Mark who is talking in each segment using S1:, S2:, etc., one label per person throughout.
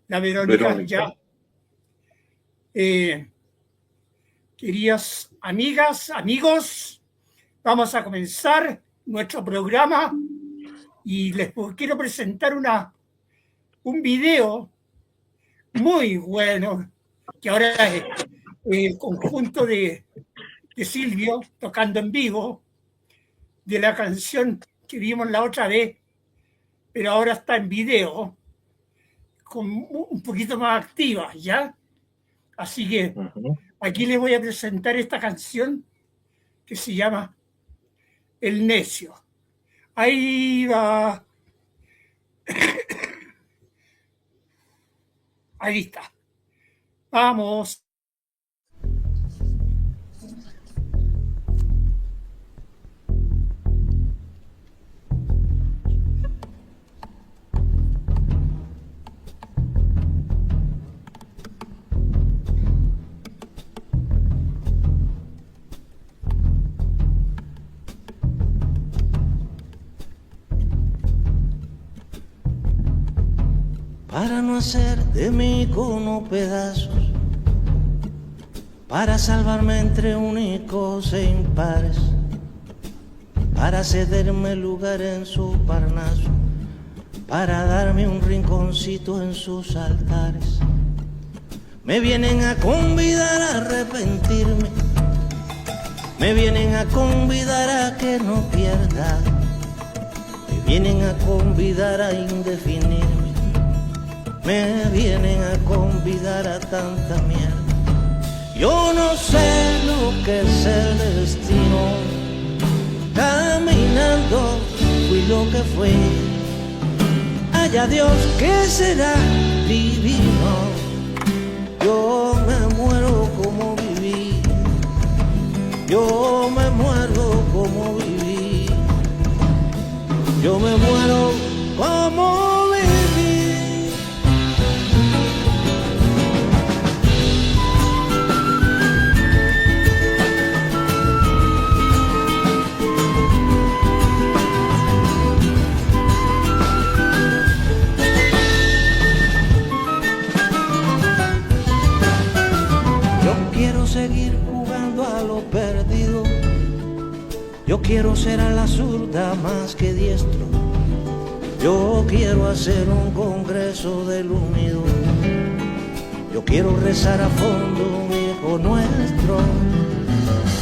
S1: La Verónica ya. Queridas amigas, amigos, vamos a comenzar nuestro programa y les quiero presentar un video muy bueno, que ahora es el conjunto de Silvio tocando en vivo, de la canción que vimos la otra vez, pero ahora está en video, un poquito más activa, ¿ya? Así que aquí les voy a presentar esta canción que se llama El Necio. Ahí va. Ahí está. Vamos.
S2: Para no hacer de mí icono pedazos, para salvarme entre únicos e impares, para cederme lugar en su parnaso, para darme un rinconcito en sus altares. Me vienen a convidar a arrepentirme, me vienen a convidar a que no pierda, me vienen a convidar a indefinirme, me vienen a convidar a tanta mierda. Yo no sé lo que es el destino, caminando fui lo que fui. Haya Dios que será divino. Yo me muero como viví, yo me muero como viví, yo me muero como seguir jugando a lo perdido. Yo quiero ser a la zurda más que diestro. Yo quiero hacer un congreso del unido. Yo quiero rezar a fondo un hijo nuestro.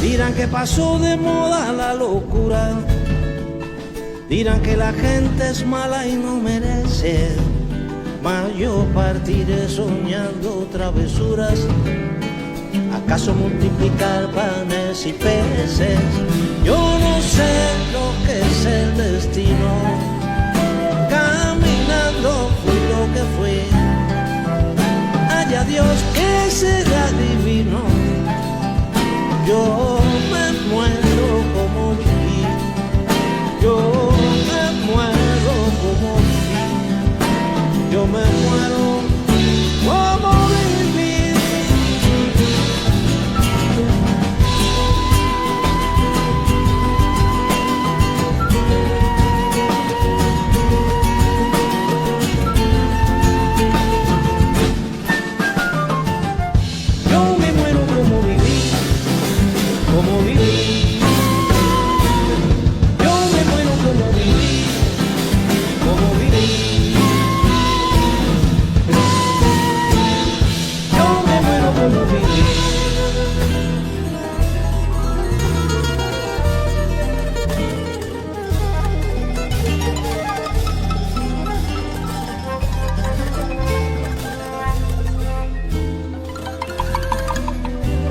S2: Dirán que pasó de moda la locura. Dirán que la gente es mala y no merece. Mas yo partiré soñando travesuras. ¿Acaso multiplicar panes y peces? Yo no sé lo que es el destino. Caminando fui lo que fui. Haya Dios que será divino. Yo me muero como viví. Yo me muero como viví. Yo me muero como viví.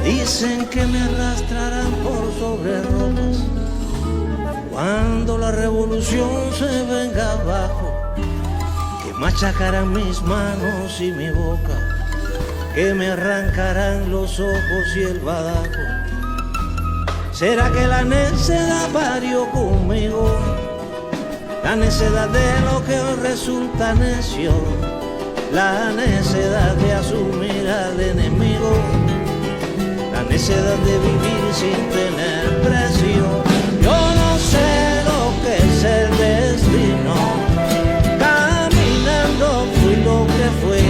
S2: Dicen que me arrastrarán por sobre rocas cuando la revolución se venga abajo, que machacarán mis manos y mi boca, que me arrancarán los ojos y el badajo. ¿Será que la necedad parió conmigo? La necedad de lo que hoy resulta necio, la necedad de asumir al enemigo, la necedad de vivir sin tener precio. Yo no sé lo que es el destino. Caminando fui lo que fui.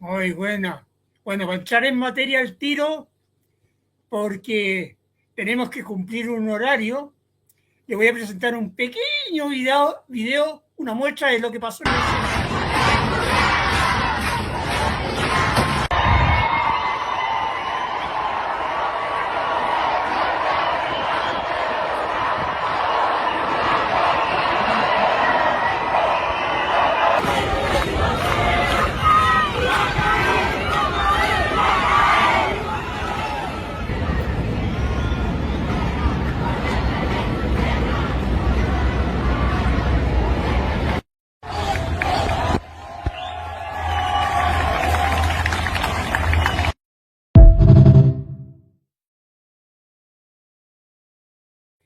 S1: Muy buena. Bueno, para entrar en materia al tiro, porque tenemos que cumplir un horario, le voy a presentar un pequeño video, una muestra de lo que pasó en el Senado.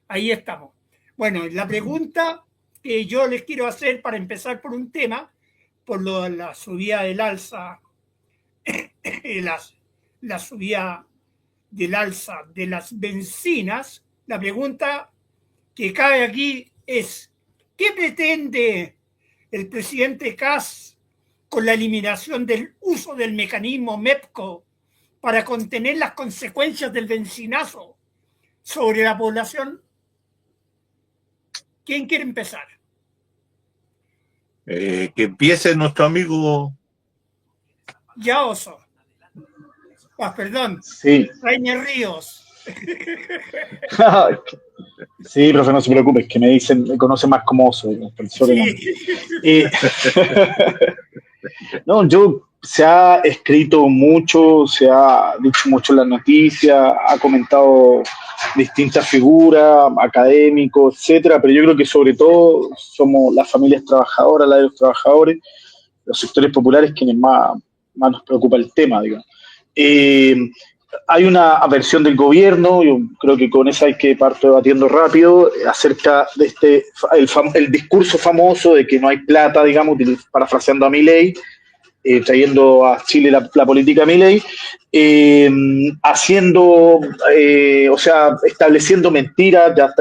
S1: Ahí estamos. Bueno, la pregunta que yo les quiero hacer para empezar por un tema, por la subida del alza, la, la subida del alza de las bencinas, la pregunta que cabe aquí es, ¿qué pretende el presidente Kass con la eliminación del uso del mecanismo MEPCO para contener las consecuencias del bencinazo sobre la población? ¿Quién quiere empezar?
S3: Que empiece nuestro amigo.
S1: Ya Oso. Perdón.
S4: Sí.
S1: Rainer Ríos.
S4: Sí, profe, no se preocupe, es que me conocen más como Oso. Sí. No, se ha escrito mucho, se ha dicho mucho en las noticias, ha comentado distintas figuras, académicos, etcétera, pero yo creo que sobre todo somos las familias trabajadoras, las de los trabajadores, los sectores populares quienes más nos preocupa el tema, digamos. Hay una aversión del gobierno, yo creo que con esa hay que partir debatiendo rápido, acerca de el discurso famoso de que no hay plata, digamos, parafraseando a Milei, trayendo a Chile la política Milei, estableciendo mentiras, ya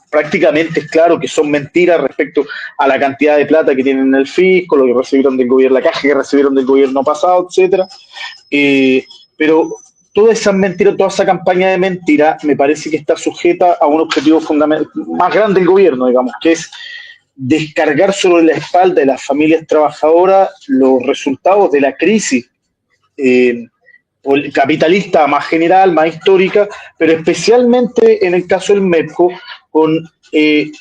S4: prácticamente es claro que son mentiras respecto a la cantidad de plata que tienen en el fisco, lo que recibieron del gobierno, la caja que recibieron del gobierno pasado, etcétera. Pero todas esas mentiras, toda esa campaña de mentiras, me parece que está sujeta a un objetivo fundamental, más grande del gobierno, digamos, que es descargar sobre la espalda de las familias trabajadoras los resultados de la crisis capitalista más general, más histórica, pero especialmente en el caso del MEPCO, con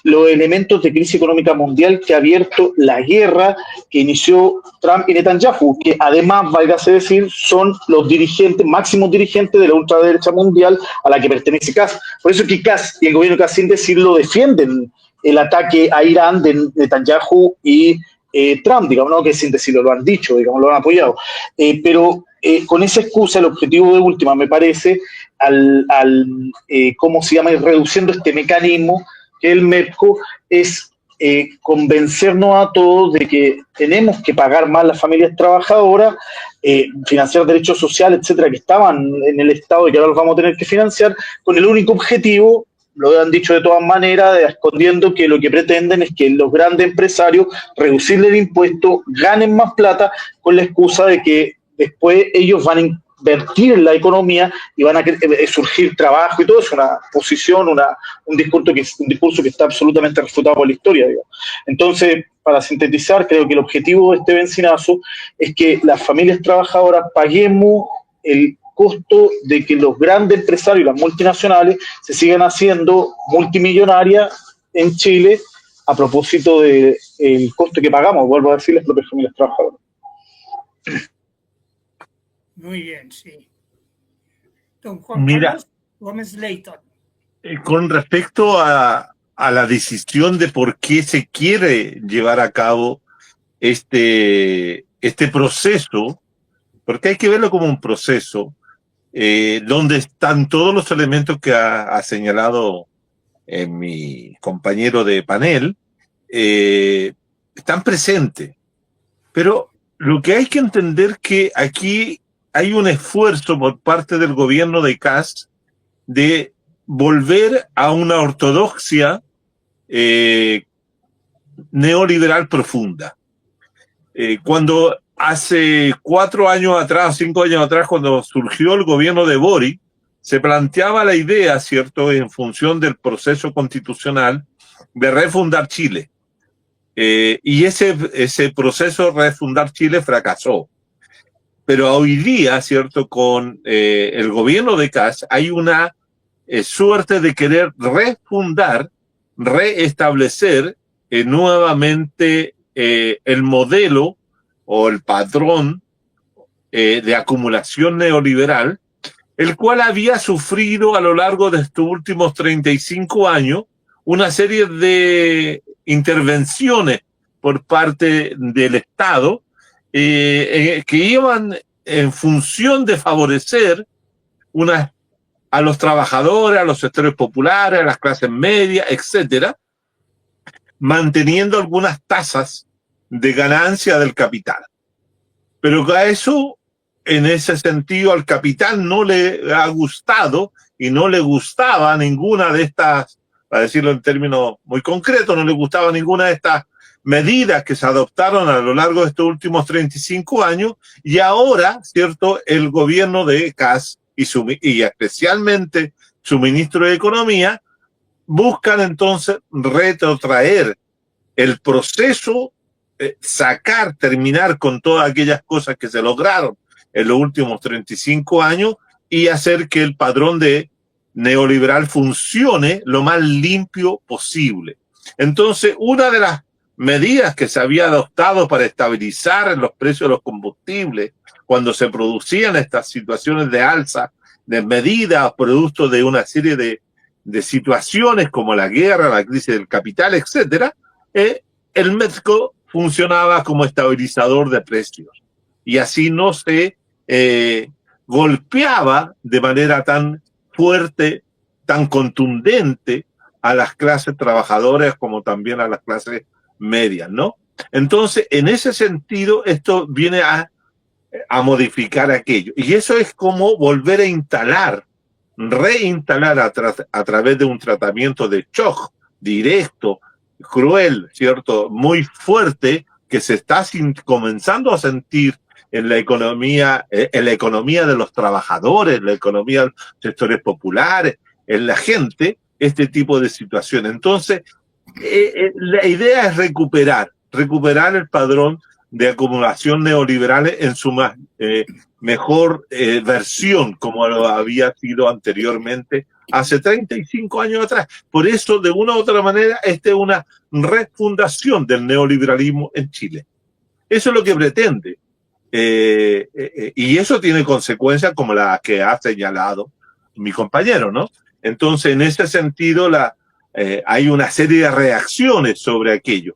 S4: los elementos de crisis económica mundial que ha abierto la guerra que inició Trump y Netanyahu, que además, válgase decir, son los máximos dirigentes de la ultraderecha mundial a la que pertenece Kass. Por eso que Kass y el gobierno de Kass, sin decirlo, defienden el ataque a Irán de Netanyahu y Trump, digamos, no que sin decirlo, lo han dicho, digamos, lo han apoyado. Pero con esa excusa, el objetivo de última, me parece, ¿cómo se llama? Reduciendo este mecanismo, que el MEPCO es convencernos a todos de que tenemos que pagar más las familias trabajadoras, financiar derechos sociales, etcétera, que estaban en el Estado y que ahora los vamos a tener que financiar, con el único objetivo, lo han dicho de todas maneras, escondiendo que lo que pretenden es que los grandes empresarios reducirle el impuesto, ganen más plata con la excusa de que después ellos van a invertir en la economía y van a surgir trabajo y todo. Es una posición, un discurso que está absolutamente refutado por la historia, digamos. Entonces, para sintetizar, creo que el objetivo de este bencinazo es que las familias trabajadoras paguemos el costo de que los grandes empresarios, las multinacionales, se sigan haciendo multimillonarias en Chile a propósito del costo que pagamos, vuelvo a decir, las propias familias trabajadoras.
S1: Muy bien, sí. Don Juan Carlos Gómez Leighton.
S3: Con respecto a la decisión de por qué se quiere llevar a cabo este proceso, porque hay que verlo como un proceso, donde están todos los elementos que ha señalado mi compañero de panel, están presentes. Pero lo que hay que entender que aquí hay un esfuerzo por parte del gobierno de Kass de volver a una ortodoxia neoliberal profunda. Cuando hace 4 años atrás, 5 años atrás, cuando surgió el gobierno de Boric, se planteaba la idea, ¿cierto?, en función del proceso constitucional, de refundar Chile. Y ese proceso de refundar Chile fracasó. Pero hoy día, ¿cierto?, con el gobierno de Kast hay una suerte de querer refundar, reestablecer nuevamente el modelo o el patrón de acumulación neoliberal, el cual había sufrido a lo largo de estos últimos 35 años una serie de intervenciones por parte del Estado que iban en función de favorecer a los trabajadores, a los sectores populares, a las clases medias, etcétera, manteniendo algunas tasas de ganancia del capital. Pero a eso, en ese sentido, al capital no le ha gustado y no le gustaba ninguna de estas, para decirlo en términos muy concretos, no le gustaba ninguna de estas medidas que se adoptaron a lo largo de estos últimos 35 años, y ahora, ¿cierto?, el gobierno de Kast y especialmente su ministro de Economía buscan entonces retrotraer el proceso, terminar con todas aquellas cosas que se lograron en los últimos 35 años y hacer que el padrón de neoliberal funcione lo más limpio posible. Entonces, una de las medidas que se había adoptado para estabilizar los precios de los combustibles cuando se producían estas situaciones de alza de medidas producto de una serie de situaciones como la guerra, la crisis del capital, etcétera, el MEPCO funcionaba como estabilizador de precios y así no se golpeaba de manera tan fuerte, tan contundente a las clases trabajadoras como también a las clases medias, ¿no? Entonces, en ese sentido, esto viene a modificar aquello. Y eso es como volver a instalar, reinstalar a través de un tratamiento de shock directo, cruel, ¿cierto?, muy fuerte, que se está comenzando a sentir en la economía de los trabajadores, en la economía de los sectores populares, en la gente, este tipo de situaciones. Entonces, la idea es recuperar el padrón de acumulación neoliberales en su mejor versión, como lo había sido anteriormente, hace 35 años atrás. Por eso, de una u otra manera, esta es una refundación del neoliberalismo en Chile. Eso es lo que pretende. Y eso tiene consecuencias como las que ha señalado mi compañero, ¿no? Entonces, en ese sentido, hay una serie de reacciones sobre aquello.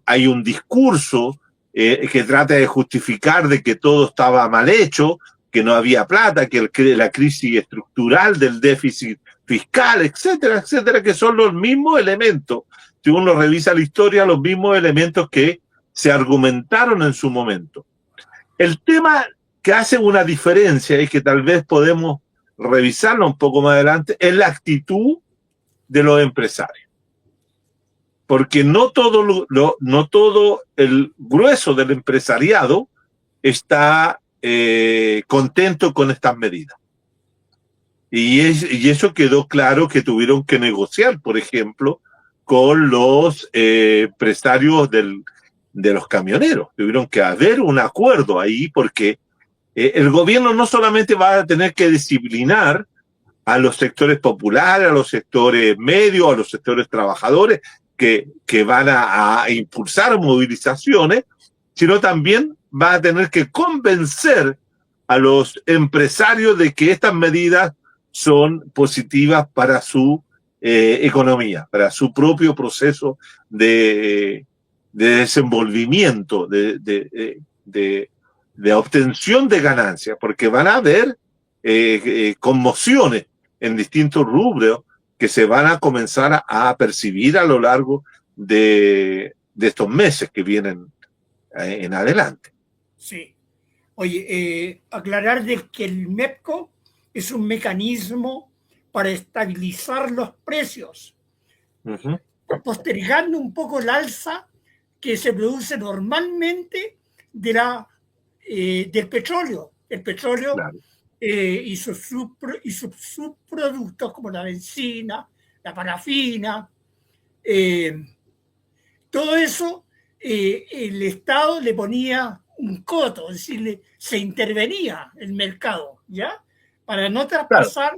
S3: Hay un discurso que trata de justificar de que todo estaba mal hecho, que no había plata, que la crisis estructural del déficit fiscal, etcétera, etcétera, que son los mismos elementos, si uno revisa la historia, los mismos elementos que se argumentaron en su momento. El tema que hace una diferencia y que tal vez podemos revisarlo un poco más adelante es la actitud de los empresarios. Porque no todo el grueso del empresariado está contento con estas medidas. Y eso quedó claro que tuvieron que negociar, por ejemplo, con los empresarios de los camioneros. Tuvieron que haber un acuerdo ahí porque el gobierno no solamente va a tener que disciplinar a los sectores populares, a los sectores medios, a los sectores trabajadores que van a impulsar movilizaciones, sino también va a tener que convencer a los empresarios de que estas medidas son positivas para su economía, para su propio proceso de desenvolvimiento, de obtención de ganancias, porque van a haber conmociones en distintos rubros que se van a comenzar a percibir a lo largo de estos meses que vienen en adelante.
S1: Sí. Oye, aclarar de que el MEPCO es un mecanismo para estabilizar los precios, postergando un poco el alza que se produce normalmente de la del petróleo. El petróleo
S3: Claro.
S1: y sus subproductos como la benzina, la parafina, todo eso el Estado le ponía un coto, es decir, se intervenía el mercado, ¿ya? Para no traspasar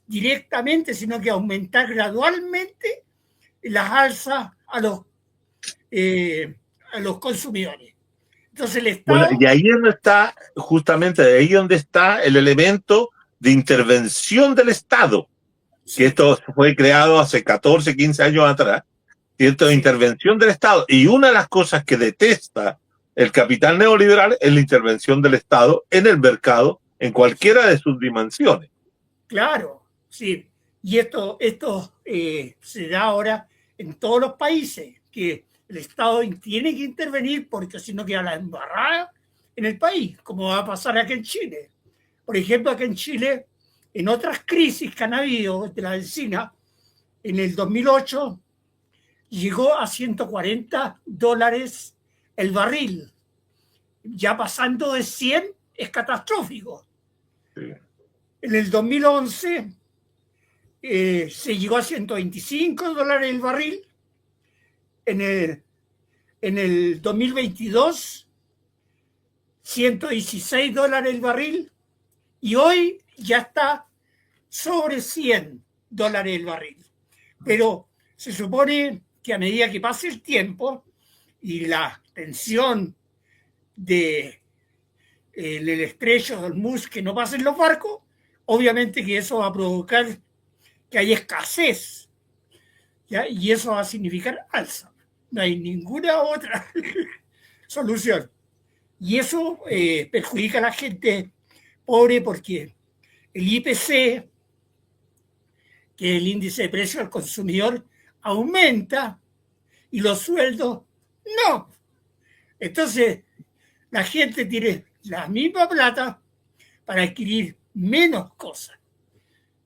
S1: directamente, sino que aumentar gradualmente las alzas a los consumidores. Entonces el Estado...
S3: Bueno, y ahí es donde está, justamente ahí donde está el elemento de intervención del Estado, que esto fue creado hace 14, 15 años atrás, ¿cierto?
S1: Sí.
S3: Intervención del Estado. Y una de las cosas que detesta el capital neoliberal es la intervención del Estado en el mercado, en cualquiera de sus dimensiones.
S1: Claro, sí. Y esto se da ahora en todos los países, que el Estado tiene que intervenir porque si no queda la embarrada en el país, como va a pasar aquí en Chile. Por ejemplo, aquí en Chile, en otras crisis que han habido de la benzina, en el 2008 llegó a $140 el barril. Ya pasando de 100 es catastrófico.
S3: Sí.
S1: En el 2011 se llegó a $125 el barril. En el 2022, $116 el barril. Y hoy ya está sobre $100 el barril. Pero se supone que a medida que pase el tiempo y la tensión del estrecho de Hormuz, que no pasen los barcos, obviamente que eso va a provocar que haya escasez, ¿ya? Y eso va a significar alza. No hay ninguna otra solución. Y eso perjudica a la gente pobre porque el IPC, que es el índice de precio al consumidor, aumenta y los sueldos no. Entonces, la gente tiene la misma plata para adquirir menos cosas.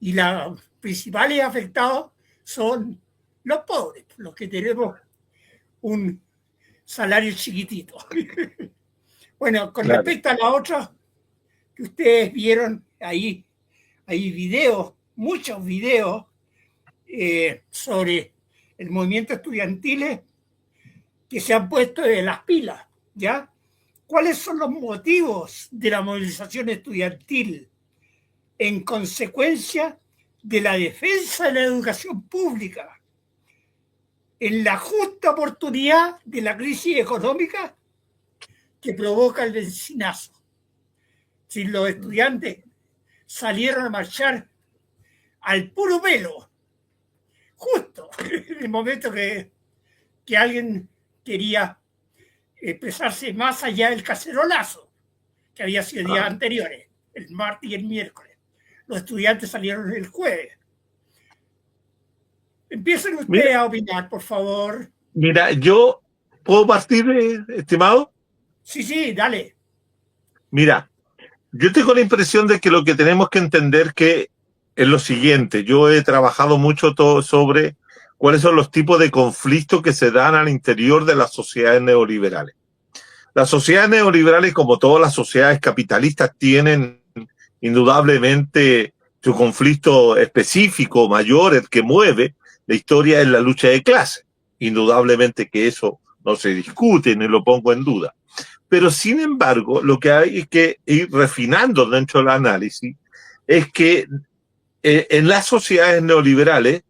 S1: Y los principales afectados son los pobres, los que tenemos un salario chiquitito. Bueno, con respecto a la otra, que ustedes vieron ahí, hay videos, muchos videos sobre el movimiento estudiantil que se han puesto de las pilas, ¿ya? ¿Cuáles son los motivos de la movilización estudiantil? En consecuencia de la defensa de la educación pública, en la justa oportunidad de la crisis económica que provoca el bencinazo. Si los estudiantes salieron a marchar al puro pelo, justo en el momento que alguien quería expresarse más allá del cacerolazo que había sido días anteriores, el martes y el miércoles. Los estudiantes salieron el jueves. Empiecen ustedes a opinar, por favor.
S3: Mira, yo puedo partir, estimado.
S1: Sí, dale.
S3: Mira, yo tengo la impresión de que lo que tenemos que entender que es lo siguiente. Yo he trabajado mucho sobre cuáles son los tipos de conflictos que se dan al interior de las sociedades neoliberales. Las sociedades neoliberales, como todas las sociedades capitalistas, tienen indudablemente su conflicto específico, mayor, el que mueve la historia es la lucha de clases. Indudablemente que eso no se discute ni lo pongo en duda. Pero sin embargo, lo que hay que ir refinando dentro del análisis es que en las sociedades neoliberales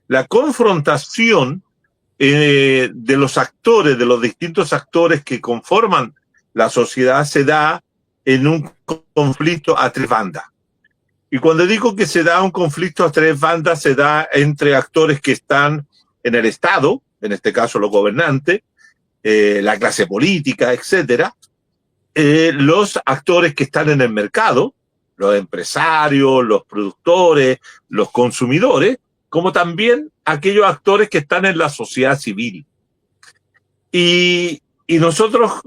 S3: la confrontación de los actores, de los distintos actores que conforman la sociedad se da en un conflicto a tres bandas. Y cuando digo que se da un conflicto a tres bandas, se da entre actores que están en el Estado, en este caso los gobernantes, la clase política, etcétera, los actores que están en el mercado, los empresarios, los productores, los consumidores, como también aquellos actores que están en la sociedad civil. Y nosotros,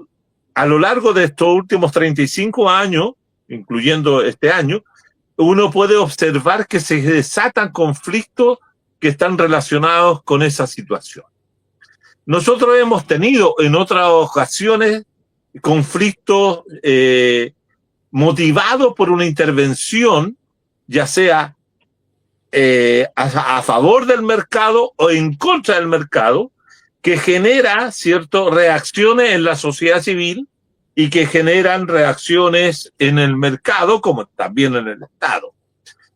S3: a lo largo de estos últimos 35 años, incluyendo este año, uno puede observar que se desatan conflictos que están relacionados con esa situación. Nosotros hemos tenido en otras ocasiones conflictos motivados por una intervención, ya sea a favor del mercado o en contra del mercado, que genera ciertas reacciones en la sociedad civil y que generan reacciones en el mercado como también en el Estado.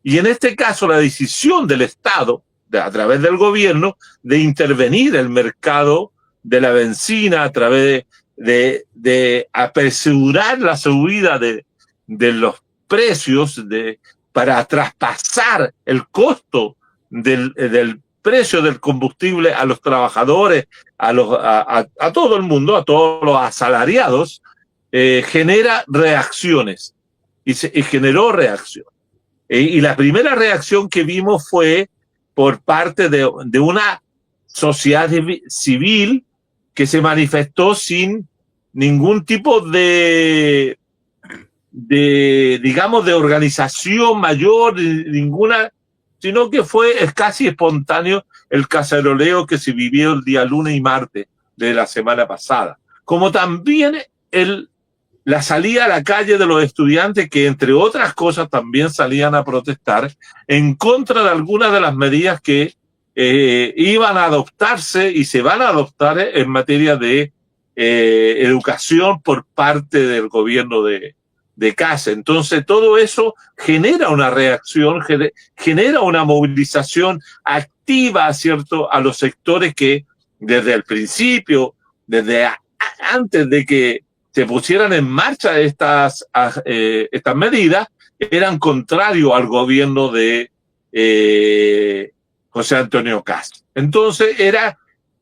S3: Y en este caso la decisión del Estado, a través del gobierno, de intervenir el mercado de la benzina a través de apresurar la subida de los precios para traspasar el costo del precio del combustible a los trabajadores, a todo el mundo, a todos los asalariados, genera reacciones y generó reacción. Y la primera reacción que vimos fue por parte de una sociedad civil que se manifestó sin ningún tipo de digamos, de organización mayor, ninguna, sino que fue casi espontáneo el caceroleo que se vivió el día lunes y martes de la semana pasada. Como también la salida a la calle de los estudiantes que, entre otras cosas, también salían a protestar en contra de algunas de las medidas que iban a adoptarse y se van a adoptar en materia de educación por parte del gobierno de Kast. Entonces, todo eso genera una reacción, genera una movilización activa, ¿cierto?, a los sectores que desde el principio, desde antes de que se pusieran en marcha estas medidas, eran contrarios al gobierno de José Antonio Kast. Entonces,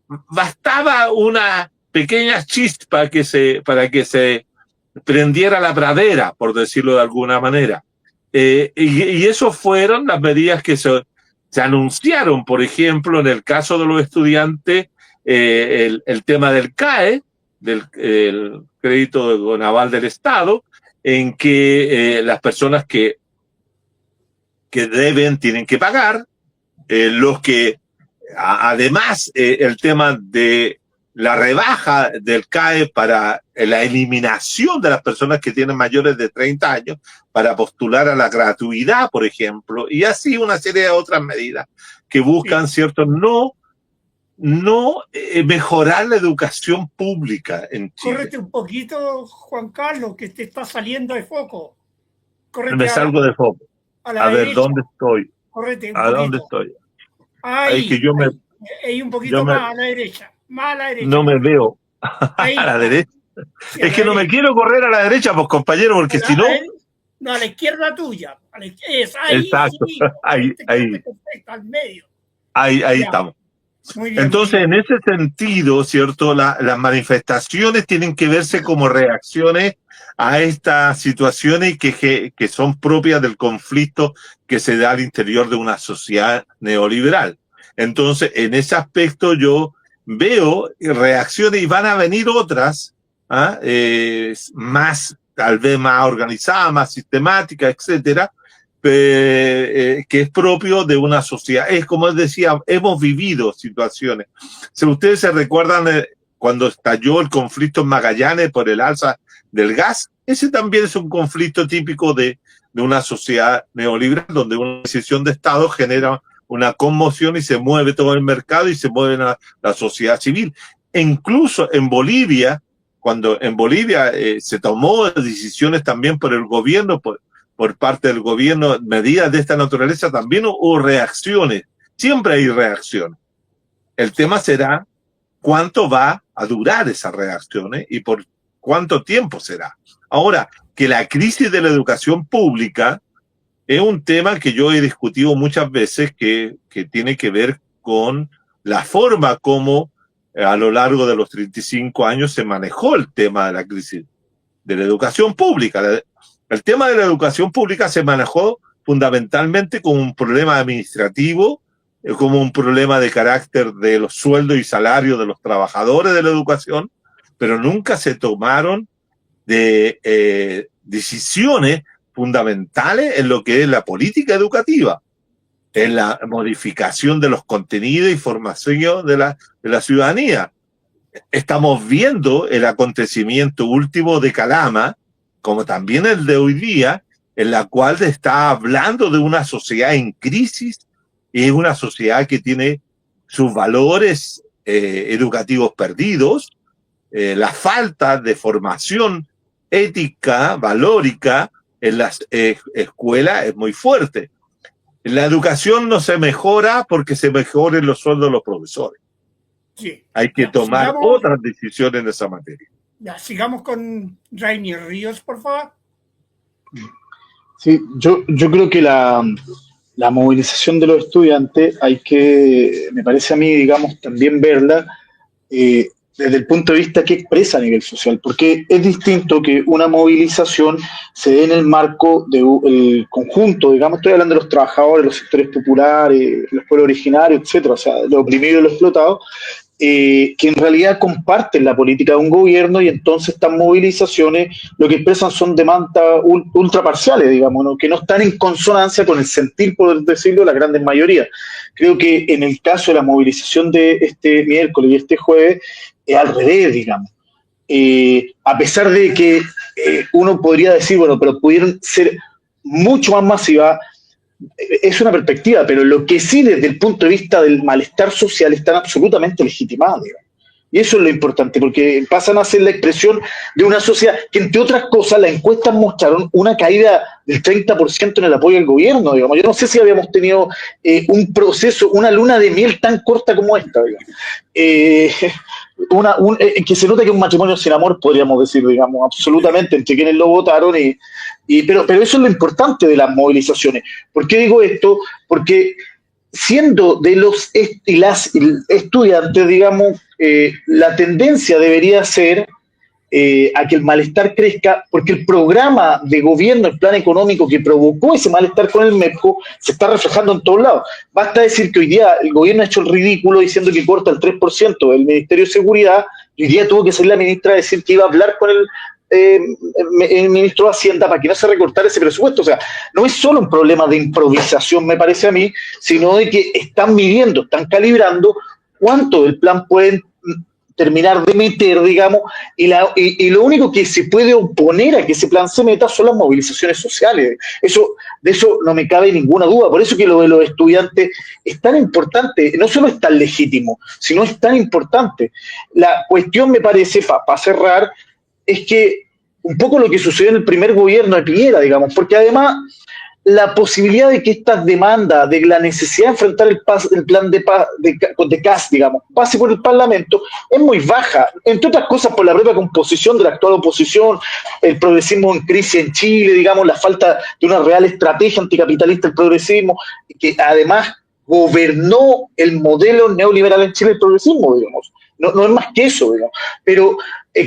S3: bastaba una pequeña chispa para que se prendiera la pradera, por decirlo de alguna manera. Y eso fueron las medidas que se anunciaron, por ejemplo, en el caso de los estudiantes, el tema del CAE, del crédito naval del Estado, en que las personas que deben tienen que pagar, los que, además, el tema de la rebaja del CAE para la eliminación de las personas que tienen mayores de 30 años para postular a la gratuidad, por ejemplo, y así una serie de otras medidas que buscan, ¿cierto?, no mejorar la educación pública en Chile.
S1: Córrete un poquito, Juan Carlos, que te está saliendo de foco. Córrete
S3: Me salgo de foco. A ver, ¿dónde estoy?
S1: Córrete un
S3: ¿A
S1: poquito.
S3: dónde estoy?
S1: Ahí,
S3: que yo
S1: ahí un poquito más a la derecha. Más a la derecha.
S3: No me veo.
S1: Ahí.
S3: A la derecha.
S1: Sí,
S3: Es que no me quiero correr a la derecha, pues, compañero, porque si no...
S1: No, a la izquierda tuya. Ahí,
S3: exacto.
S1: sí.
S3: Ahí.
S1: Perfecto, al medio.
S3: Ahí
S1: Ya.
S3: estamos.
S1: Muy bien,
S3: Entonces,
S1: muy bien.
S3: en ese sentido, ¿cierto? Las manifestaciones tienen que verse como reacciones a estas situaciones que son propias del conflicto que se da al interior de una sociedad neoliberal. Entonces, en ese aspecto yo veo reacciones y van a venir otras, más, tal vez más organizadas, más sistemáticas, etcétera, que es propio de una sociedad. Es como decía, hemos vivido situaciones. Si ustedes se recuerdan cuando estalló el conflicto en Magallanes por el alza del gas, ese también es un conflicto típico de una sociedad neoliberal, donde una decisión de Estado genera una conmoción y se mueve todo el mercado y se mueve la sociedad civil. E incluso en Bolivia, cuando en Bolivia se tomó decisiones también por el gobierno, por parte del gobierno, medidas de esta naturaleza, también hubo reacciones. Siempre hay reacciones. El tema será cuánto va a durar esas reacciones y por cuánto tiempo será. Ahora, que la crisis de la educación pública es un tema que yo he discutido muchas veces, que tiene que ver con la forma como a lo largo de los 35 años se manejó el tema de la crisis de la educación pública. El tema de la educación pública se manejó fundamentalmente como un problema administrativo, como un problema de carácter de los sueldos y salarios de los trabajadores de la educación, pero nunca se tomaron decisiones fundamentales en lo que es la política educativa, en la modificación de los contenidos y formación de la ciudadanía. estamos viendo el acontecimiento último de Calama, como también el de hoy día, en la cual se está hablando de una sociedad en crisis y una sociedad que tiene sus valores educativos perdidos, la falta de formación ética, valórica en las escuelas es muy fuerte. La educación no se mejora porque se mejoren los sueldos de los profesores.
S1: Sí.
S3: Hay que tomar otras decisiones en esa materia.
S1: Ya, sigamos con Rainier Ríos, por favor.
S4: Sí, yo creo que la movilización de los estudiantes hay que, me parece a mí, digamos, también verla desde el punto de vista que expresa a nivel social, porque es distinto que una movilización se dé en el marco del conjunto, digamos, estoy hablando de los trabajadores, los sectores populares, los pueblos originarios, etcétera, o sea, los oprimidos y los explotados, que en realidad comparten la política de un gobierno, y entonces estas movilizaciones lo que expresan son demandas ultraparciales, digamos, ¿no? Que no están en consonancia con el sentir, por decirlo, de la gran mayoría. Creo que en el caso de la movilización de este miércoles y este jueves, es al revés, digamos. A pesar de que uno podría decir, bueno, pero pudieron ser mucho más masivas, es una perspectiva, pero lo que sí desde el punto de vista del malestar social están absolutamente legitimadas, digamos. Y eso es lo importante, porque pasan a ser la expresión de una sociedad que, entre otras cosas, las encuestas mostraron una caída del 30% en el apoyo al gobierno, digamos. Yo no sé si habíamos tenido un proceso, una luna de miel tan corta como esta, digamos. Que se nota que es un matrimonio sin amor, podríamos decir, digamos, absolutamente, entre quienes lo votaron, pero eso es lo importante de las movilizaciones. ¿Por qué digo esto? Porque siendo de los y las estudiantes, digamos, la tendencia debería ser a que el malestar crezca, porque el programa de gobierno, el plan económico que provocó ese malestar con el MEPCO, se está reflejando en todos lados. Basta decir que hoy día el gobierno ha hecho el ridículo diciendo que corta el 3% del Ministerio de Seguridad, y hoy día tuvo que salir la ministra a decir que iba a hablar con el ministro de Hacienda para que no se recortara ese presupuesto. O sea, no es solo un problema de improvisación, me parece a mí, sino de que están midiendo, están calibrando cuánto del plan pueden terminar de meter, digamos, y lo único que se puede oponer a que ese plan se meta son las movilizaciones sociales. De eso no me cabe ninguna duda. Por eso que lo de los estudiantes es tan importante, no solo es tan legítimo, sino es tan importante. La cuestión, me parece, para cerrar, es que un poco lo que sucedió en el primer gobierno de Piñera, digamos, porque además la posibilidad de que estas demandas, de la necesidad de enfrentar el plan de CAS, digamos, pase por el Parlamento, es muy baja, entre otras cosas por la propia composición de la actual oposición, el progresismo en crisis en Chile, digamos, la falta de una real estrategia anticapitalista del progresismo, que además gobernó el modelo neoliberal en Chile, el progresismo, digamos. No es más que eso, digamos. Pero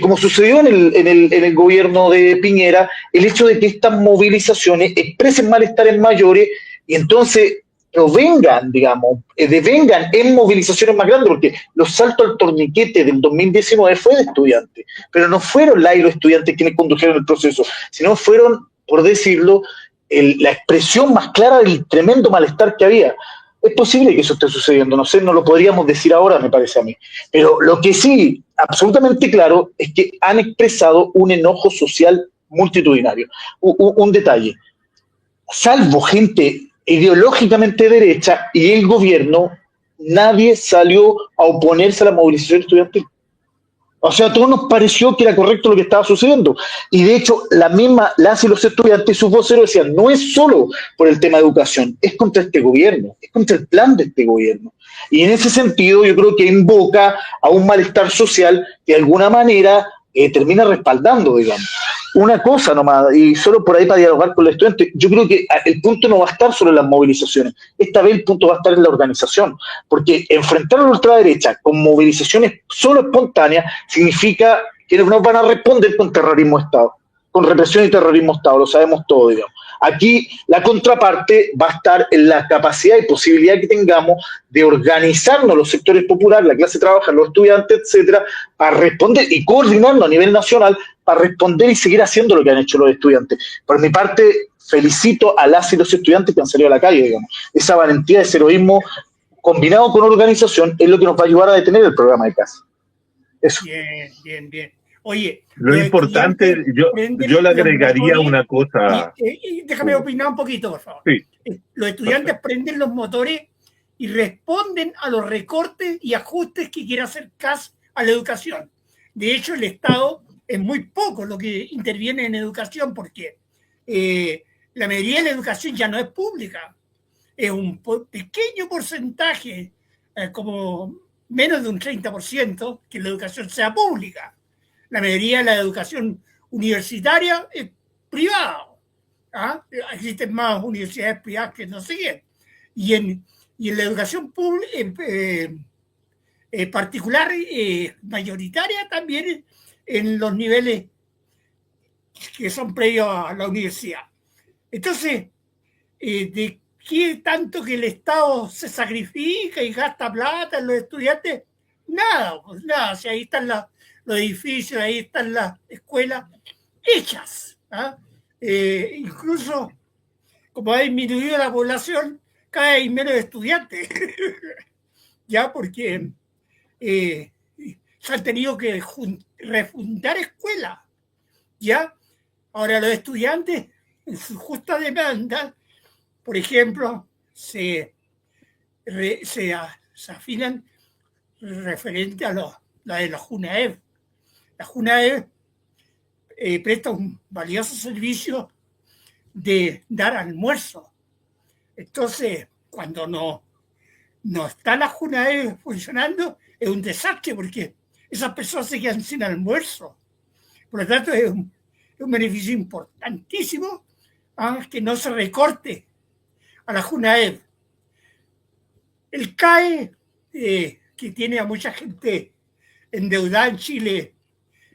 S4: como sucedió en el gobierno de Piñera, el hecho de que estas movilizaciones expresen malestares mayores y entonces provengan, digamos, devengan en movilizaciones más grandes, porque los saltos al torniquete del 2019 fue de estudiantes, pero no fueron los estudiantes quienes condujeron el proceso, sino fueron, por decirlo, la expresión más clara del tremendo malestar que había. Es posible que eso esté sucediendo, no sé, no lo podríamos decir ahora, me parece a mí. Pero lo que sí, absolutamente claro, es que han expresado un enojo social multitudinario. Un detalle, salvo gente ideológicamente derecha y el gobierno, nadie salió a oponerse a la movilización estudiantil. O sea, a todos nos pareció que era correcto lo que estaba sucediendo. Y de hecho, las y los estudiantes y sus voceros decían, no es solo por el tema de educación, es contra este gobierno, es contra el plan de este gobierno. Y en ese sentido, yo creo que invoca a un malestar social que de alguna manera termina respaldando, digamos. Una cosa nomás, y solo por ahí para dialogar con los estudiantes, yo creo que el punto no va a estar sobre las movilizaciones, esta vez el punto va a estar en la organización, porque enfrentar a la ultraderecha con movilizaciones solo espontáneas significa que no van a responder con terrorismo de Estado, con represión y terrorismo de Estado, lo sabemos todos, digamos. Aquí la contraparte va a estar en la capacidad y posibilidad que tengamos de organizarnos los sectores populares, la clase trabajadora, los estudiantes, etcétera, para responder y coordinarnos a nivel nacional para responder y seguir haciendo lo que han hecho los estudiantes. Por mi parte, felicito a las y los estudiantes que han salido a la calle, digamos. Esa valentía, ese heroísmo combinado con organización es lo que nos va a ayudar a detener el programa de CAS. Eso.
S1: Bien, bien, bien. Oye,
S3: Lo
S1: los
S3: importante,
S1: estudiantes prenden
S3: yo le
S1: los
S3: agregaría
S1: motores
S3: una cosa.
S1: y déjame opinar un poquito, por favor.
S3: Sí,
S1: Los estudiantes prenden los motores y responden a los recortes y ajustes que quiere hacer CAS a la educación. De hecho, el Estado es muy poco lo que interviene en educación porque la mayoría de la educación ya no es pública. Es un pequeño porcentaje, como menos de un 30%, que la educación sea pública. La mayoría de la educación universitaria es privada. ¿Ah? Existen más universidades privadas que no sé qué. Y en la educación particular, mayoritaria, también en los niveles que son previos a la universidad. Entonces, ¿de qué tanto que el Estado se sacrifica y gasta plata en los estudiantes? Nada, pues nada. Si ahí están los edificios, ahí están las escuelas hechas. ¿Ah? Incluso, como ha disminuido la población, cada vez hay menos estudiantes. Ya, porque se han tenido que refundar escuelas. Ya, ahora los estudiantes, en su justa demanda, por ejemplo, se afinan referente a la de la JUNAEV. La JUNAEV presta un valioso servicio de dar almuerzo. Entonces, cuando no está la JUNAEV funcionando, es un desastre porque esas personas se quedan sin almuerzo. Por lo tanto, es un beneficio importantísimo que no se recorte a la JUNAEV. El CAE, que tiene a mucha gente endeudada en Chile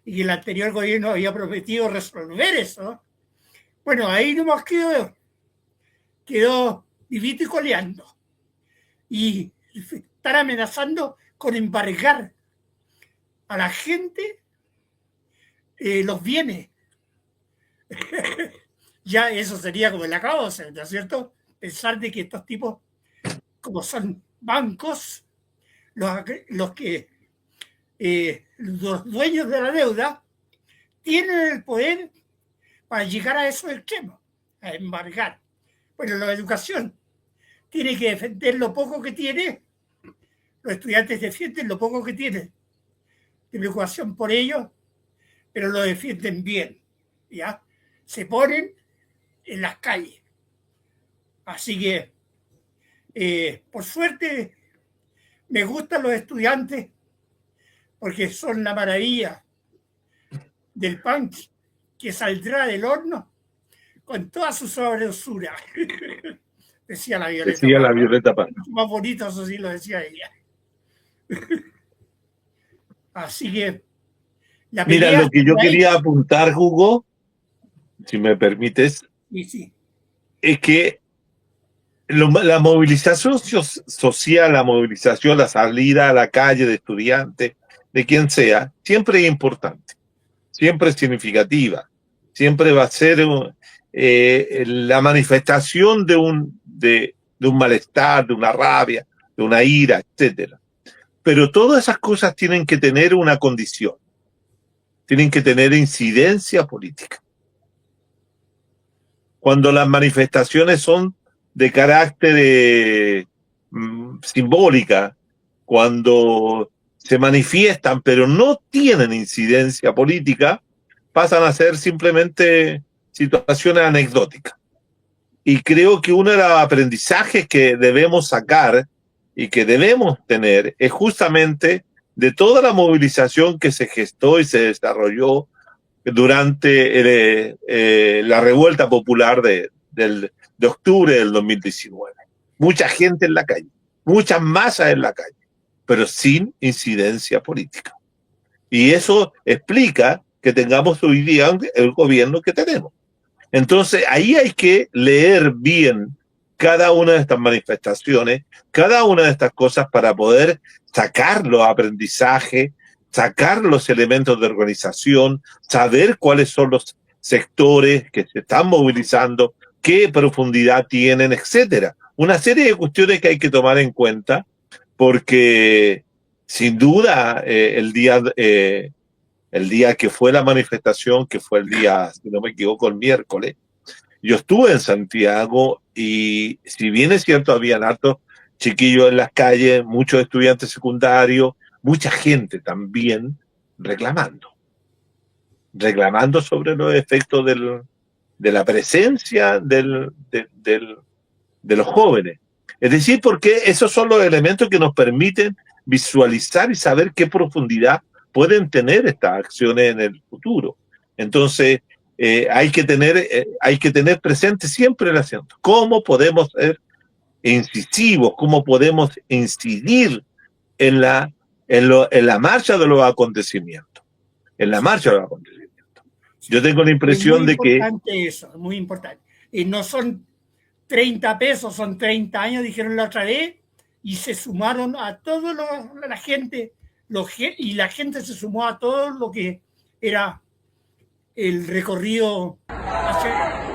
S1: y que el anterior gobierno había prometido resolver eso, bueno, ahí nomás quedó vivito y coleando. Y están amenazando con embargar a la gente los bienes. Ya eso sería como el acabo, ¿no es cierto? Pensar de que estos tipos, como son bancos, los dueños de la deuda, tienen el poder para llegar a esos extremos, a embargar. Bueno, la educación tiene que defender lo poco que tiene, los estudiantes defienden lo poco que tienen, de preocupación por ellos, pero lo defienden bien, ¿ya? Se ponen en las calles. Así que, por suerte, me gustan los estudiantes porque son la maravilla del pan que saldrá del horno con toda su sabrosura. Decía la Violeta.
S3: Decía la Violeta Parra.
S1: Más bonito, eso sí lo decía ella. Así que
S3: mira, lo que yo quería apuntar, Hugo, si me permites,
S1: sí.
S3: Es que la movilización social, la movilización, la salida a la calle de estudiantes, de quien sea, siempre es importante, siempre es significativa, siempre va a ser la manifestación de un malestar, de una rabia, de una ira, etcétera. Pero todas esas cosas tienen que tener una condición, tienen que tener incidencia política. Cuando las manifestaciones son de carácter simbólica, cuando se manifiestan pero no tienen incidencia política, pasan a ser simplemente situaciones anecdóticas. Y creo que uno de los aprendizajes que debemos sacar y que debemos tener es justamente de toda la movilización que se gestó y se desarrolló durante la revuelta popular de octubre del 2019. Mucha gente en la calle, muchas masas en la calle, pero sin incidencia política. Y eso explica que tengamos hoy día el gobierno que tenemos. Entonces, ahí hay que leer bien cada una de estas manifestaciones, cada una de estas cosas para poder sacar los aprendizajes, sacar los elementos de organización, saber cuáles son los sectores que se están movilizando, qué profundidad tienen, etcétera. Una serie de cuestiones que hay que tomar en cuenta porque sin duda, el día que fue la manifestación, que fue el día, si no me equivoco, el miércoles, yo estuve en Santiago y si bien es cierto, habían hartos chiquillos en las calles, muchos estudiantes secundarios, mucha gente también reclamando sobre los efectos de la presencia de los jóvenes. Es decir, porque esos son los elementos que nos permiten visualizar y saber qué profundidad pueden tener estas acciones en el futuro. Entonces, hay que tener presente siempre el acento. ¿Cómo podemos ser incisivos? ¿Cómo podemos incidir en la marcha de los acontecimientos? En la marcha de los acontecimientos. Yo tengo la impresión de que...
S1: Es muy importante eso, muy importante. Y no son 30 pesos, son 30 años, dijeron la otra vez, y se sumaron a toda la gente, y la gente se sumó a todo lo que era el recorrido hacia...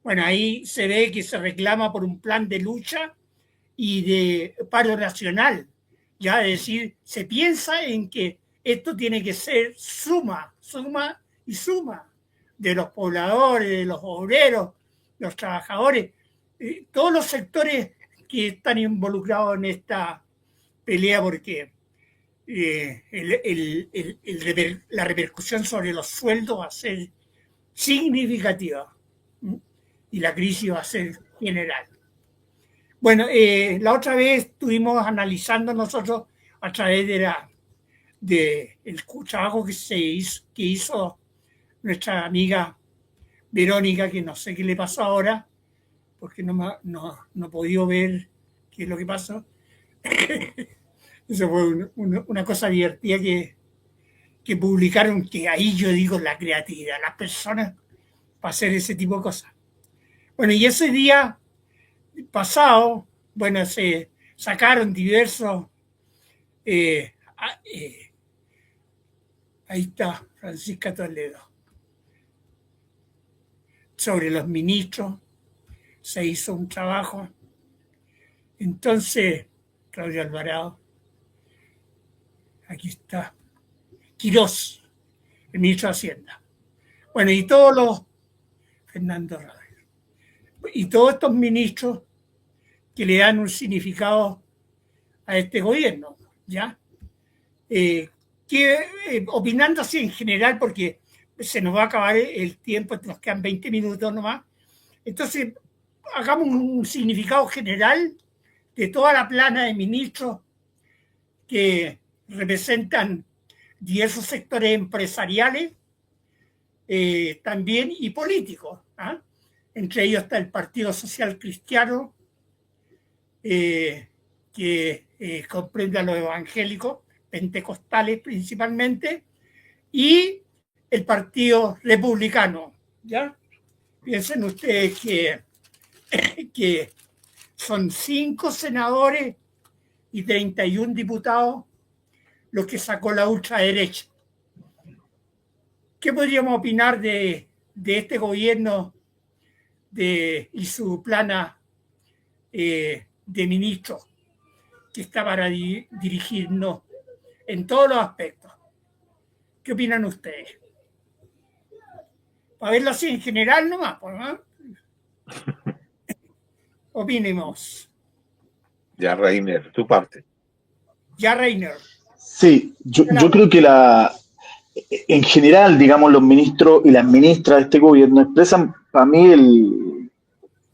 S1: Bueno, ahí se ve que se reclama por un plan de lucha y de paro nacional. Ya, es decir, se piensa en que esto tiene que ser suma de los pobladores, de los obreros, los trabajadores, todos los sectores que están involucrados en esta pelea, porque la repercusión sobre los sueldos va a ser significativa y la crisis va a ser general. Bueno, la otra vez estuvimos analizando nosotros a través del trabajo que hizo nuestra amiga Verónica, que no sé qué le pasó ahora, porque no he podido ver qué es lo que pasó. Eso fue una cosa divertida que publicaron, que ahí yo digo la creatividad, las personas para hacer ese tipo de cosas. Bueno, y ese día pasado, bueno, se sacaron diversos... ahí está Francisca Toledo. Sobre los ministros se hizo un trabajo. Entonces, Claudio Alvarado, aquí está, Quirós, el ministro de Hacienda. Bueno, y todos los... Fernando Raúl. Y todos estos ministros que le dan un significado a este gobierno, ¿ya? Opinando así en general, porque se nos va a acabar el tiempo, nos quedan 20 minutos nomás. Entonces, hagamos un significado general de toda la plana de ministros que representan diversos sectores empresariales también y políticos. Entre ellos está el Partido Social Cristiano, que comprende a los evangélicos, pentecostales principalmente, y el Partido Republicano. ¿Ya? Piensen ustedes que son 5 senadores y 31 diputados los que sacó la ultraderecha. ¿Qué podríamos opinar de este gobierno y su plana de ministros que está para dirigirnos en todos los aspectos? ¿Qué opinan ustedes? Para verlo así en general nomás, ¿no? Opinemos.
S3: Ya, Reiner, tu parte.
S1: Ya, Reiner.
S4: Sí, yo creo que en general, digamos, los ministros y las ministras de este gobierno expresan para mí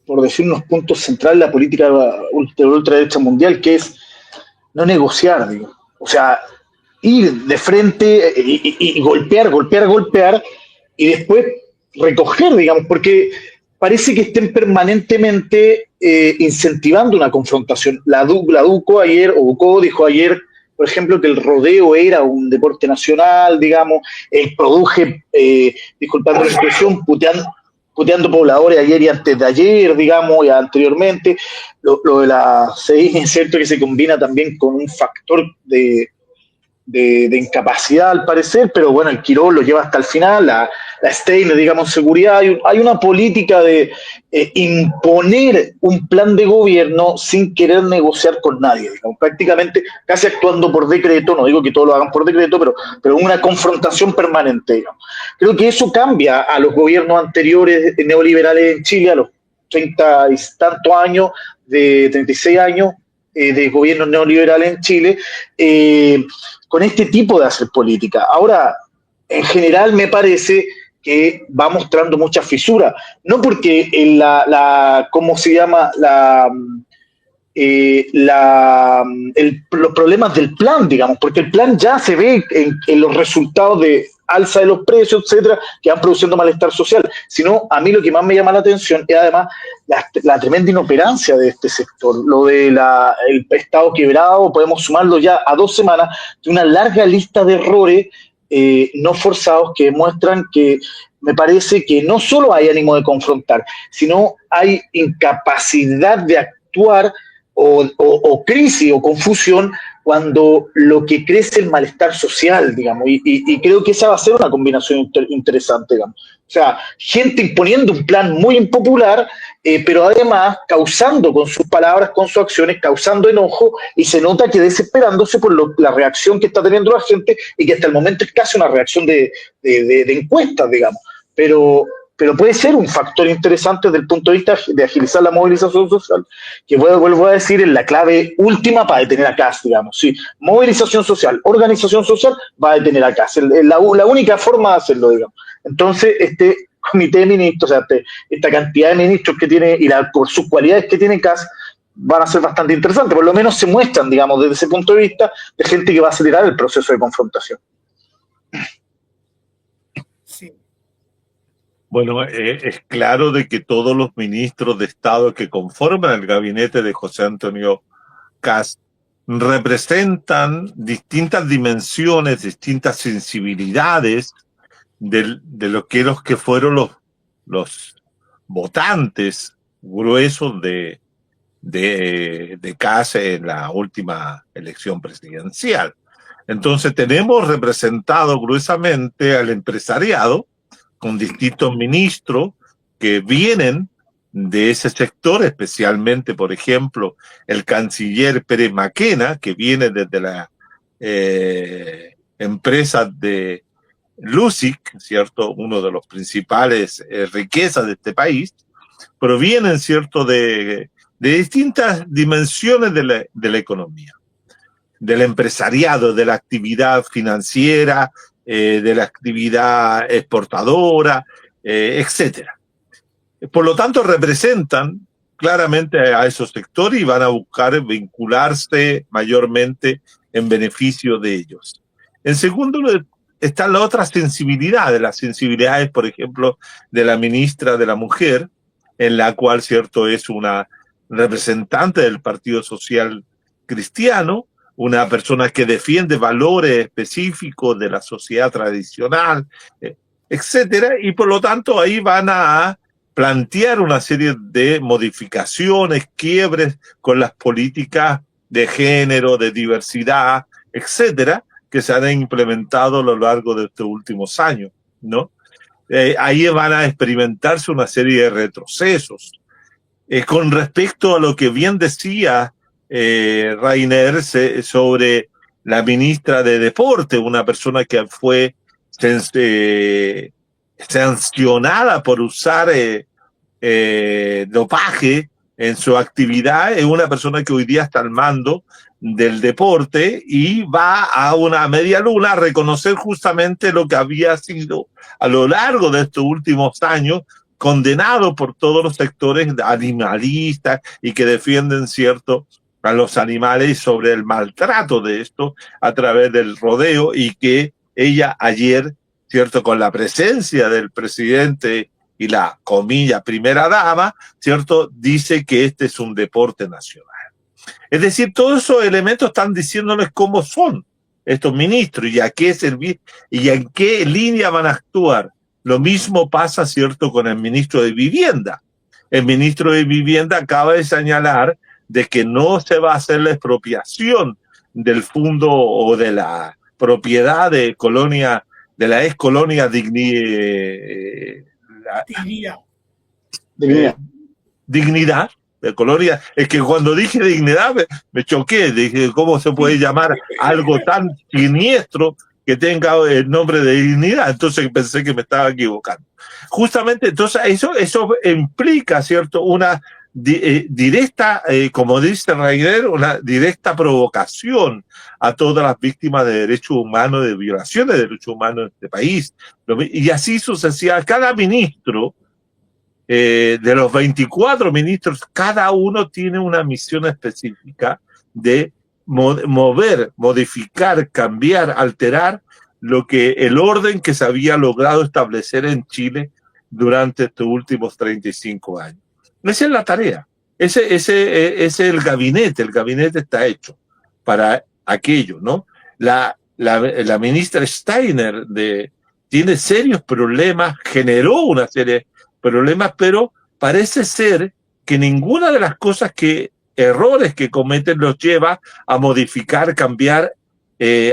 S4: por decir unos puntos centrales, la política de la ultraderecha mundial, que es no negociar, digo. O sea, ir de frente y golpear, y después recoger, digamos, porque parece que estén permanentemente incentivando una confrontación. La DUCO ayer, o UCO dijo ayer, por ejemplo, que el rodeo era un deporte nacional, digamos, el produje, disculpando la expresión, puteando pobladores ayer y antes de ayer, digamos, y anteriormente. Lo de la CI es cierto que se combina también con un factor de incapacidad al parecer, pero bueno, el Quirós lo lleva hasta el final, la Steiner, digamos, seguridad. Hay una política de imponer un plan de gobierno sin querer negociar con nadie, digamos, prácticamente casi actuando por decreto. No digo que todos lo hagan por decreto, pero una confrontación permanente, digamos. Creo que eso cambia a los gobiernos anteriores neoliberales en Chile, a los 30 y tantos años, de 36 años de gobiernos neoliberales en Chile, con este tipo de hacer política. Ahora, en general me parece que va mostrando muchas fisuras, no porque ¿cómo se llama? Los problemas del plan, digamos, porque el plan ya se ve en los resultados de alza de los precios, etcétera, que van produciendo malestar social, sino a mí lo que más me llama la atención es además la tremenda inoperancia de este sector, lo de el Estado quebrado. Podemos sumarlo ya a 2 semanas de una larga lista de errores no forzados que demuestran que me parece que no solo hay ánimo de confrontar, sino hay incapacidad de actuar o crisis o confusión cuando lo que crece es el malestar social, digamos, y creo que esa va a ser una combinación interesante, digamos. O sea, gente imponiendo un plan muy impopular, pero además causando con sus palabras, con sus acciones, causando enojo, y se nota que desesperándose por la reacción que está teniendo la gente, y que hasta el momento es casi una reacción de encuestas, digamos. Pero puede ser un factor interesante desde el punto de vista de agilizar la movilización social, que vuelvo a decir, es la clave última para detener a Kast, digamos. Sí, movilización social, organización social, va a detener a Kast. La única forma de hacerlo, digamos. Entonces, este comité de ministros, o sea, esta cantidad de ministros que tiene y por sus cualidades que tiene Kast, van a ser bastante interesantes. Por lo menos se muestran, digamos, desde ese punto de vista, de gente que va a acelerar el proceso de confrontación.
S1: Sí.
S3: Bueno, es claro de que todos los ministros de Estado que conforman el gabinete de José Antonio Kast representan distintas dimensiones, distintas sensibilidades de los que fueron los votantes gruesos de Kast en la última elección presidencial. Entonces tenemos representado gruesamente al empresariado, con distintos ministros que vienen de ese sector, especialmente, por ejemplo, el canciller Pérez Maquena, que viene desde la empresa de Lusic, ¿cierto? Uno de los principales riquezas de este país, provienen, ¿cierto?, de distintas dimensiones de la economía, del empresariado, de la actividad financiera, de la actividad exportadora, etcétera. Por lo tanto, representan claramente a esos sectores y van a buscar vincularse mayormente en beneficio de ellos. En segundo lugar, está la otra sensibilidad, de las sensibilidades, por ejemplo, de la ministra de la Mujer, en la cual, cierto, es una representante del Partido Social Cristiano, una persona que defiende valores específicos de la sociedad tradicional, etcétera, y por lo tanto ahí van a plantear una serie de modificaciones, quiebres con las políticas de género, de diversidad, etcétera, que se han implementado a lo largo de estos últimos años, ¿no? Ahí van a experimentarse una serie de retrocesos. Con respecto a lo que bien decía Rainer sobre la ministra de Deporte, una persona que fue sancionada por usar dopaje en su actividad, es una persona que hoy día está al mando del deporte y va a una media luna a reconocer justamente lo que había sido a lo largo de estos últimos años condenado por todos los sectores animalistas y que defienden, cierto, a los animales sobre el maltrato de esto a través del rodeo, y que ella ayer, cierto, con la presencia del presidente y la, comilla, primera dama, cierto, dice que este es un deporte nacional. Es decir, todos esos elementos están diciéndoles cómo son estos ministros y a qué servir y en qué línea van a actuar. Lo mismo pasa, cierto, con el ministro de Vivienda. El ministro de Vivienda acaba de señalar de que no se va a hacer la expropiación del fondo o de la propiedad de colonia, de la ex colonia Dignidad, de colonia. Es que cuando dije dignidad me choqué, dije, ¿cómo se puede llamar algo tan siniestro que tenga el nombre de dignidad? Entonces pensé que me estaba equivocando. Justamente, entonces eso implica, ¿cierto?, una directa, como dice Rainer, una directa provocación a todas las víctimas de derechos humanos, de violaciones de derechos humanos en este país. Y así sucesivamente, cada ministro, de los 24 ministros, cada uno tiene una misión específica de mover, modificar, cambiar, alterar el orden que se había logrado establecer en Chile durante estos últimos 35 años. Esa es la tarea. Ese es el gabinete está hecho para aquello, ¿no? La ministra Steiner tiene serios problemas, generó una serie de problemas, pero parece ser que ninguna de las errores que cometen los lleva a modificar, cambiar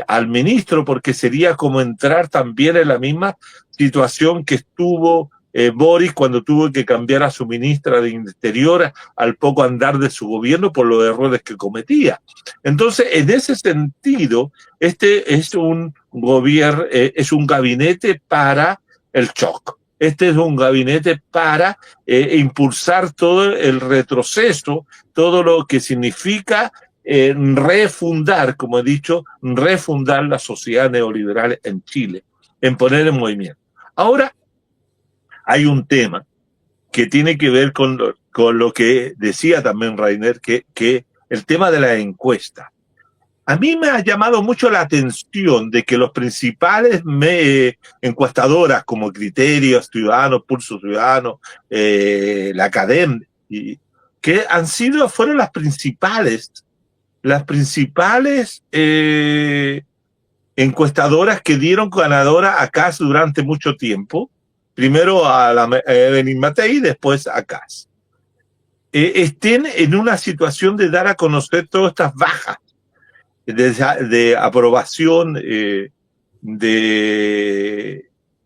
S3: al ministro, porque sería como entrar también en la misma situación que estuvo Boris cuando tuvo que cambiar a su ministra de Interior al poco andar de su gobierno por los errores que cometía. Entonces, en ese sentido, este es un gobierno, es un gabinete para el shock. Este es un gabinete para impulsar todo el retroceso, todo lo que significa refundar, como he dicho, refundar la sociedad neoliberal en Chile, en poner en movimiento. Ahora, hay un tema que tiene que ver con lo que decía también Rainer, que el tema de la encuesta. A mí me ha llamado mucho la atención de que los principales encuestadoras como Criterios Ciudadanos, Pulso Ciudadano, la Academia, que fueron las principales encuestadoras que dieron ganadora a Kast durante mucho tiempo. Primero a Evelyn Matei, después a Kast. Estén en una situación de dar a conocer todas estas bajas de aprobación, de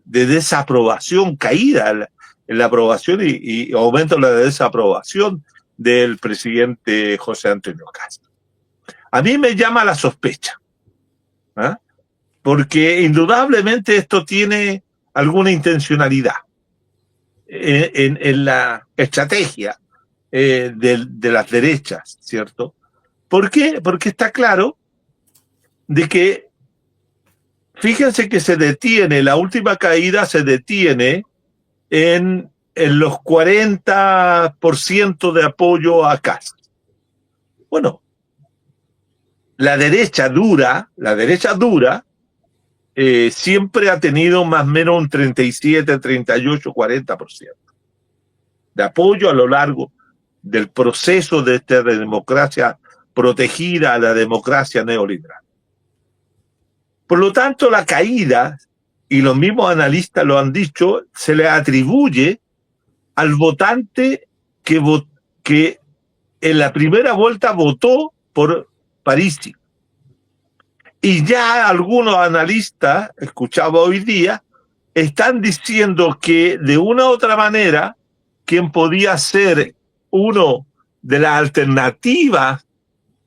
S3: desaprobación, caída en la aprobación y aumento en la desaprobación del presidente José Antonio Kast. A mí me llama la sospecha, ¿eh? Porque indudablemente esto tiene alguna intencionalidad en la estrategia de las derechas, ¿cierto? ¿Por qué? Porque está claro de que, fíjense que la última caída se detiene en los 40% de apoyo a Kast. Bueno, la derecha dura, siempre ha tenido más o menos un 37, 38, 40% de apoyo a lo largo del proceso de esta democracia protegida a la democracia neoliberal. Por lo tanto, la caída, y los mismos analistas lo han dicho, se le atribuye al votante que en la primera vuelta votó por Parisi. Y ya algunos analistas, escuchaba hoy día, están diciendo que de una u otra manera, quien podía ser uno de las alternativas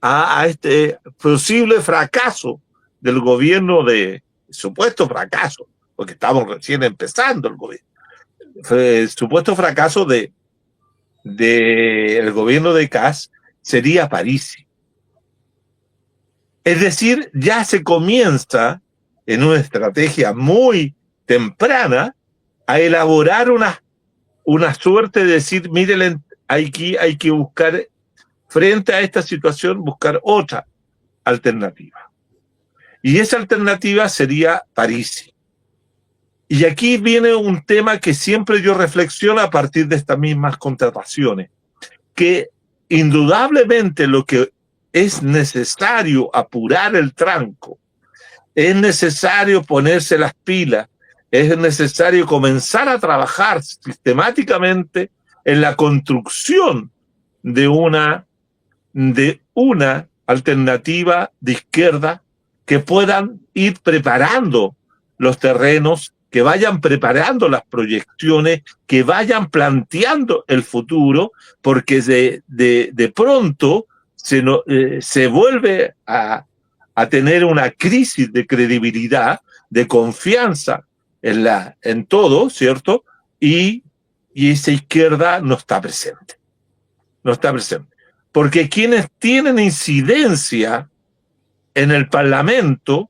S3: a este posible fracaso del gobierno, supuesto fracaso, porque estamos recién empezando el gobierno, supuesto fracaso de del gobierno de Kast sería Parisi. Es decir, ya se comienza en una estrategia muy temprana a elaborar una suerte de decir, miren, hay que buscar, frente a esta situación, buscar otra alternativa. Y esa alternativa sería Parisi. Y aquí viene un tema que siempre yo reflexiono a partir de estas mismas contrataciones, que indudablemente lo que es necesario apurar el tranco, es necesario ponerse las pilas, es necesario comenzar a trabajar sistemáticamente en la construcción de una alternativa de izquierda que puedan ir preparando los terrenos, que vayan preparando las proyecciones, que vayan planteando el futuro, porque de pronto se vuelve a tener una crisis de credibilidad, de confianza en todo, ¿cierto? Y esa izquierda no está presente. No está presente. Porque quienes tienen incidencia en el Parlamento,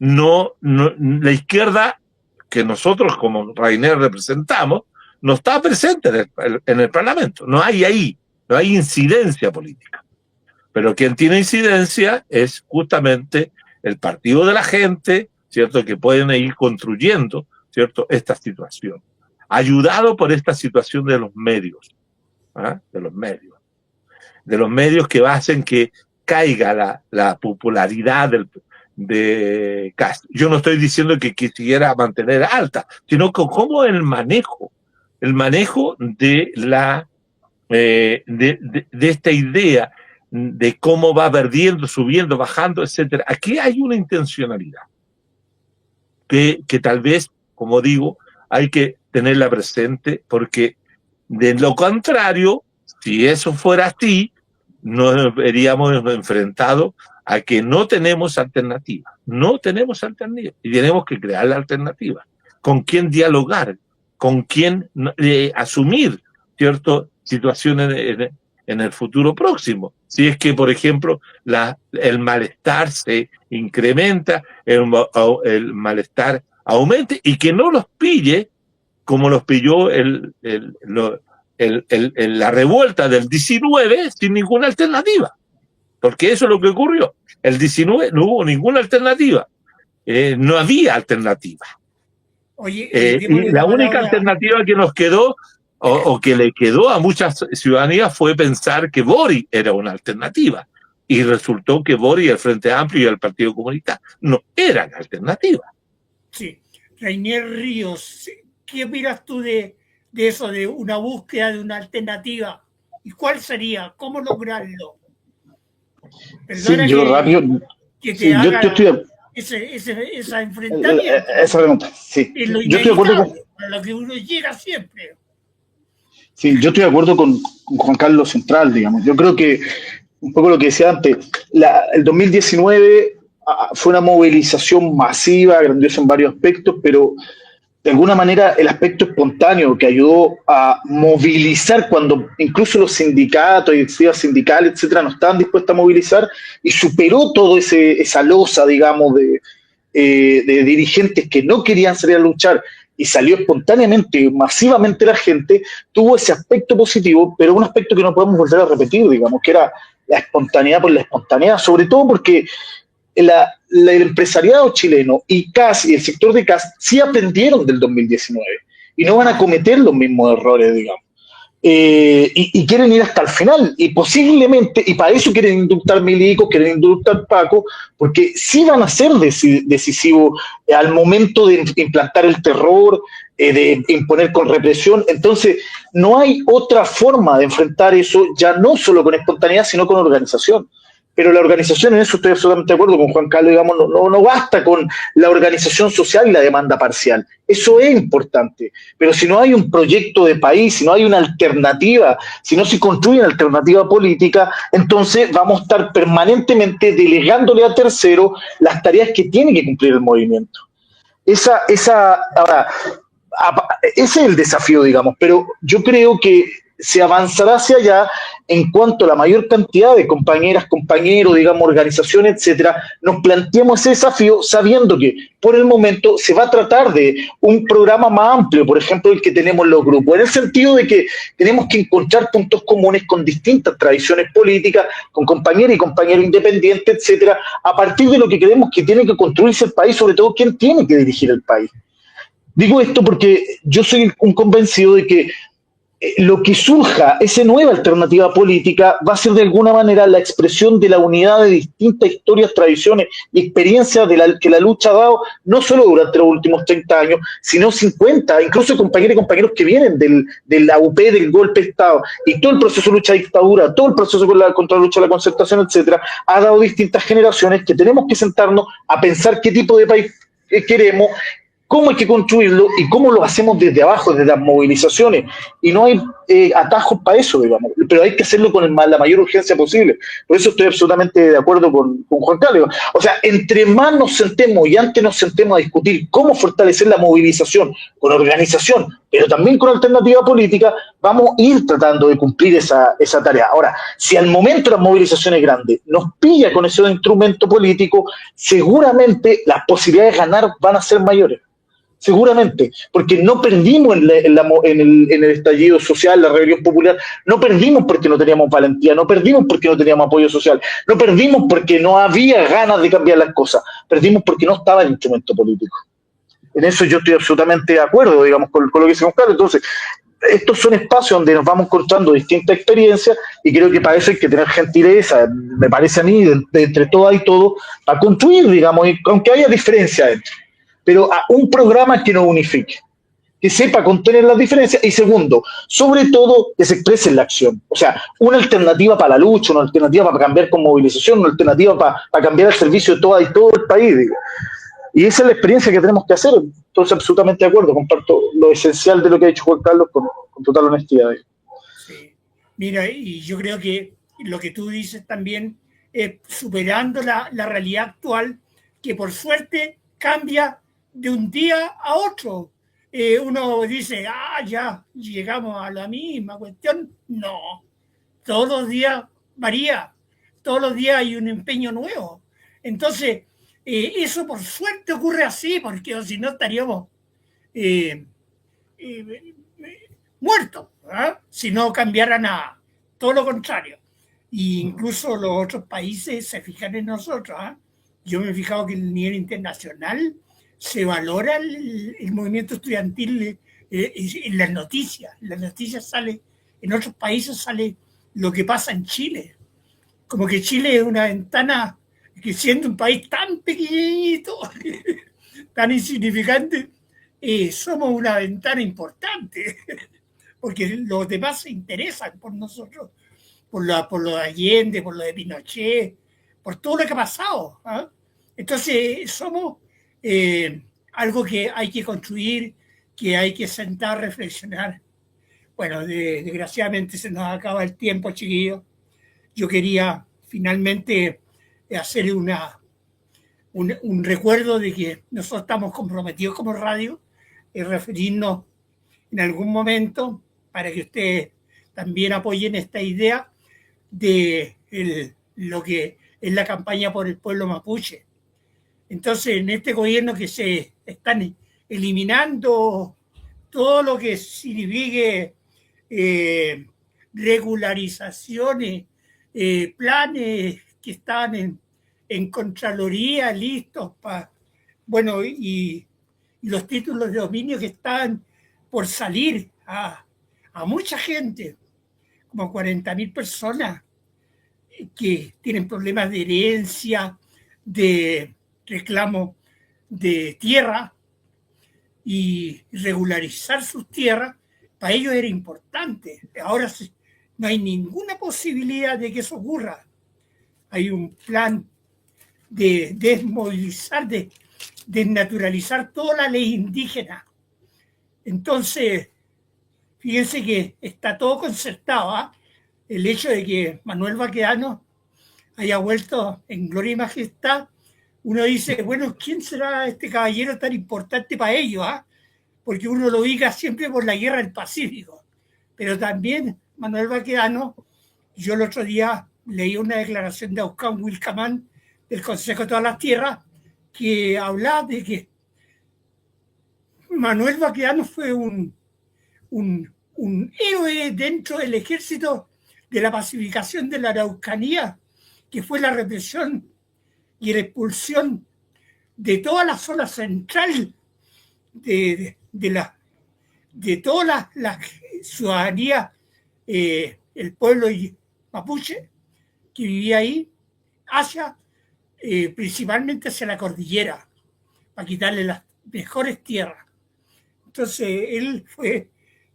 S3: la izquierda que nosotros como Rainer representamos, no está presente en el Parlamento. No hay incidencia política. Pero quien tiene incidencia es justamente el partido de la gente, ¿cierto? Que pueden ir construyendo, ¿cierto? Esta situación. Ayudado por esta situación de los medios. ¿Ah? De los medios que hacen que caiga la popularidad de Kast. Yo no estoy diciendo que quisiera mantener alta, sino que cómo el manejo de esta idea de cómo va perdiendo, subiendo, bajando, etcétera. Aquí hay una intencionalidad que tal vez, como digo, hay que tenerla presente, porque de lo contrario, si eso fuera así, nos veríamos enfrentados a que no tenemos alternativa. No tenemos alternativa. Y tenemos que crear la alternativa. ¿Con quién dialogar? ¿Con quién asumir, ¿cierto?, situaciones en el futuro próximo? Si es que, por ejemplo, el malestar se incrementa, el malestar aumente, y que no los pille como los pilló la revuelta del 19 sin ninguna alternativa. Porque eso es lo que ocurrió. El 19 no hubo ninguna alternativa. No había alternativa.
S1: Oye,
S3: y la única alternativa que nos quedó, o que le quedó a muchas ciudadanías, fue pensar que Boric era una alternativa. Y resultó que Boric, el Frente Amplio y el Partido Comunista no eran alternativas.
S1: Sí. Rainer Ríos, ¿qué opinas tú de eso, de una búsqueda de una alternativa? ¿Y cuál sería? ¿Cómo lograrlo? Perdona
S4: sí, yo rápido.
S1: Que te haga
S4: yo estoy
S1: esa enfrentamiento.
S4: Esa pregunta, sí.
S1: Yo
S4: estoy de acuerdo con
S1: a lo que uno llega siempre.
S4: Sí, yo estoy de acuerdo con Juan Carlos Central, digamos. Yo creo que, un poco lo que decía antes, el 2019 fue una movilización masiva, grandiosa en varios aspectos, pero de alguna manera el aspecto espontáneo que ayudó a movilizar cuando incluso los sindicatos y iniciativas sindicales, etcétera, no estaban dispuestos a movilizar, y superó todo esa losa, digamos, de dirigentes que no querían salir a luchar, y salió espontáneamente, masivamente la gente, tuvo ese aspecto positivo, pero un aspecto que no podemos volver a repetir, digamos, que era la espontaneidad por la espontaneidad, sobre todo porque el empresariado chileno y Kast y el sector de Kast sí aprendieron del 2019 y no van a cometer los mismos errores, digamos. Y quieren ir hasta el final, y posiblemente, y para eso quieren indultar milicos, quieren indultar Paco, porque sí van a ser decisivos al momento de implantar el terror, de imponer con represión. Entonces no hay otra forma de enfrentar eso, ya no solo con espontaneidad, sino con organización. Pero la organización, en eso estoy absolutamente de acuerdo con Juan Carlos, digamos, no basta con la organización social y la demanda parcial. Eso es importante. Pero si no hay un proyecto de país, si no hay una alternativa, si no se construye una alternativa política, entonces vamos a estar permanentemente delegándole a terceros las tareas que tiene que cumplir el movimiento. Ahora, ese es el desafío, digamos. Pero yo creo que se avanzará hacia allá en cuanto a la mayor cantidad de compañeras, compañeros, digamos, organizaciones, etcétera, nos planteamos ese desafío sabiendo que por el momento se va a tratar de un programa más amplio, por ejemplo, el que tenemos los grupos, en el sentido de que tenemos que encontrar puntos comunes con distintas tradiciones políticas, con compañeras y compañeros independientes, etcétera, a partir de lo que creemos que tiene que construirse el país, sobre todo quién tiene que dirigir el país. Digo esto porque yo soy un convencido de que lo que surja, esa nueva alternativa política, va a ser de alguna manera la expresión de la unidad de distintas historias, tradiciones y experiencias que la lucha ha dado, no solo durante los últimos 30 años, sino 50, incluso compañeros y compañeros que vienen de la UP, del golpe de Estado, y todo el proceso de lucha de dictadura, todo el proceso contra la lucha de la concertación, etcétera, ha dado distintas generaciones que tenemos que sentarnos a pensar qué tipo de país queremos, cómo hay que construirlo y cómo lo hacemos desde abajo, desde las movilizaciones. Y no hay atajos para eso, digamos, pero hay que hacerlo con la mayor urgencia posible. Por eso estoy absolutamente de acuerdo con Juan Carlos. O sea, entre más nos sentemos y antes nos sentemos a discutir cómo fortalecer la movilización con organización, pero también con alternativa política, vamos a ir tratando de cumplir esa tarea. Ahora, si al momento las movilizaciones grandes nos pilla con ese instrumento político, seguramente las posibilidades de ganar van a ser mayores. Seguramente, porque no perdimos en el estallido social, la rebelión popular, no perdimos porque no teníamos valentía, no perdimos porque no teníamos apoyo social, no perdimos porque no había ganas de cambiar las cosas, perdimos porque no estaba el instrumento político. En eso yo estoy absolutamente de acuerdo, digamos, con lo que dice Juan Carlos. Entonces, estos son espacios donde nos vamos encontrando distintas experiencias y creo que para eso hay que tener gentileza, me parece a mí, de entre todas y todos, para construir, digamos, aunque haya diferencias dentro, pero a un programa que nos unifique, que sepa contener las diferencias y segundo, sobre todo, que se exprese en la acción. O sea, una alternativa para la lucha, una alternativa para cambiar con movilización, una alternativa para cambiar el servicio de todo el país. Digo. Y esa es la experiencia que tenemos que hacer. Entonces, absolutamente de acuerdo, comparto lo esencial de lo que ha dicho Juan Carlos con total honestidad.
S1: Sí. Mira, y yo creo que lo que tú dices también es superando la realidad actual, que por suerte cambia de un día a otro. Uno dice, ya llegamos a la misma cuestión. No, todos los días varía, todos los días hay un empeño nuevo. Entonces, eso por suerte ocurre así, porque si no estaríamos muertos, ¿eh? Si no cambiara nada, todo lo contrario. Y incluso los otros países se fijan en nosotros. Yo me he fijado que el nivel internacional se valora el movimiento estudiantil en las noticias. En las noticias sale, en otros países sale lo que pasa en Chile. Como que Chile es una ventana que siendo un país tan pequeñito, tan insignificante, somos una ventana importante, porque los demás se interesan por nosotros, por lo de Allende, por lo de Pinochet, por todo lo que ha pasado. Entonces somos algo que hay que construir, que hay que sentar, reflexionar. Bueno, desgraciadamente se nos acaba el tiempo, chiquillos. Yo quería finalmente hacer un recuerdo de que nosotros estamos comprometidos como radio y referirnos en algún momento para que ustedes también apoyen esta idea de lo que es la campaña por el pueblo mapuche. Entonces, en este gobierno que se están eliminando todo lo que signifique regularizaciones, planes que están en Contraloría listos para, bueno, y los títulos de dominio que están por salir a mucha gente, como 40.000 personas que tienen problemas de herencia, de reclamo de tierra y regularizar sus tierras, para ellos era importante. Ahora no hay ninguna posibilidad de que eso ocurra. Hay un plan de desmovilizar, de desnaturalizar toda la ley indígena. Entonces, fíjense que está todo concertado. El hecho de que Manuel Baquedano haya vuelto en gloria y majestad, uno dice, bueno, ¿quién será este caballero tan importante para ellos? Porque uno lo ubica siempre por la guerra del Pacífico, pero también Manuel Baquedano. Yo el otro día leí una declaración de Aucán Wilcamán del Consejo de todas las Tierras que habla de que Manuel Baquedano fue un héroe dentro del ejército de la pacificación de la Araucanía, que fue la represión y la expulsión de toda la zona central de toda la ciudadanía, el pueblo mapuche que vivía ahí, hacia principalmente hacia la cordillera, para quitarle las mejores tierras. Entonces él fue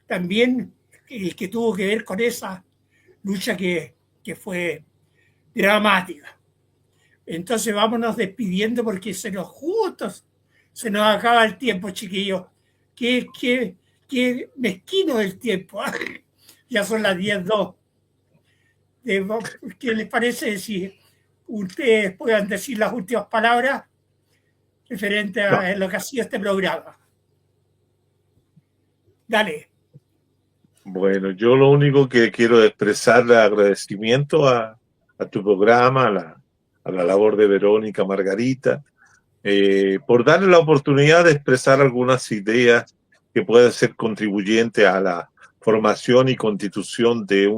S1: también el que tuvo que ver con esa lucha que fue dramática. Entonces vámonos despidiendo porque se nos acaba el tiempo, chiquillos. Qué mezquino el tiempo. Ya son las 10:02. ¿Qué les parece si ustedes puedan decir las últimas palabras referente a lo que ha sido este programa? Dale.
S3: Bueno, yo lo único que quiero es expresarle agradecimiento a tu programa, a la labor de Verónica, Margarita, por darle la oportunidad de expresar algunas ideas que puedan ser contribuyentes a la formación y constitución de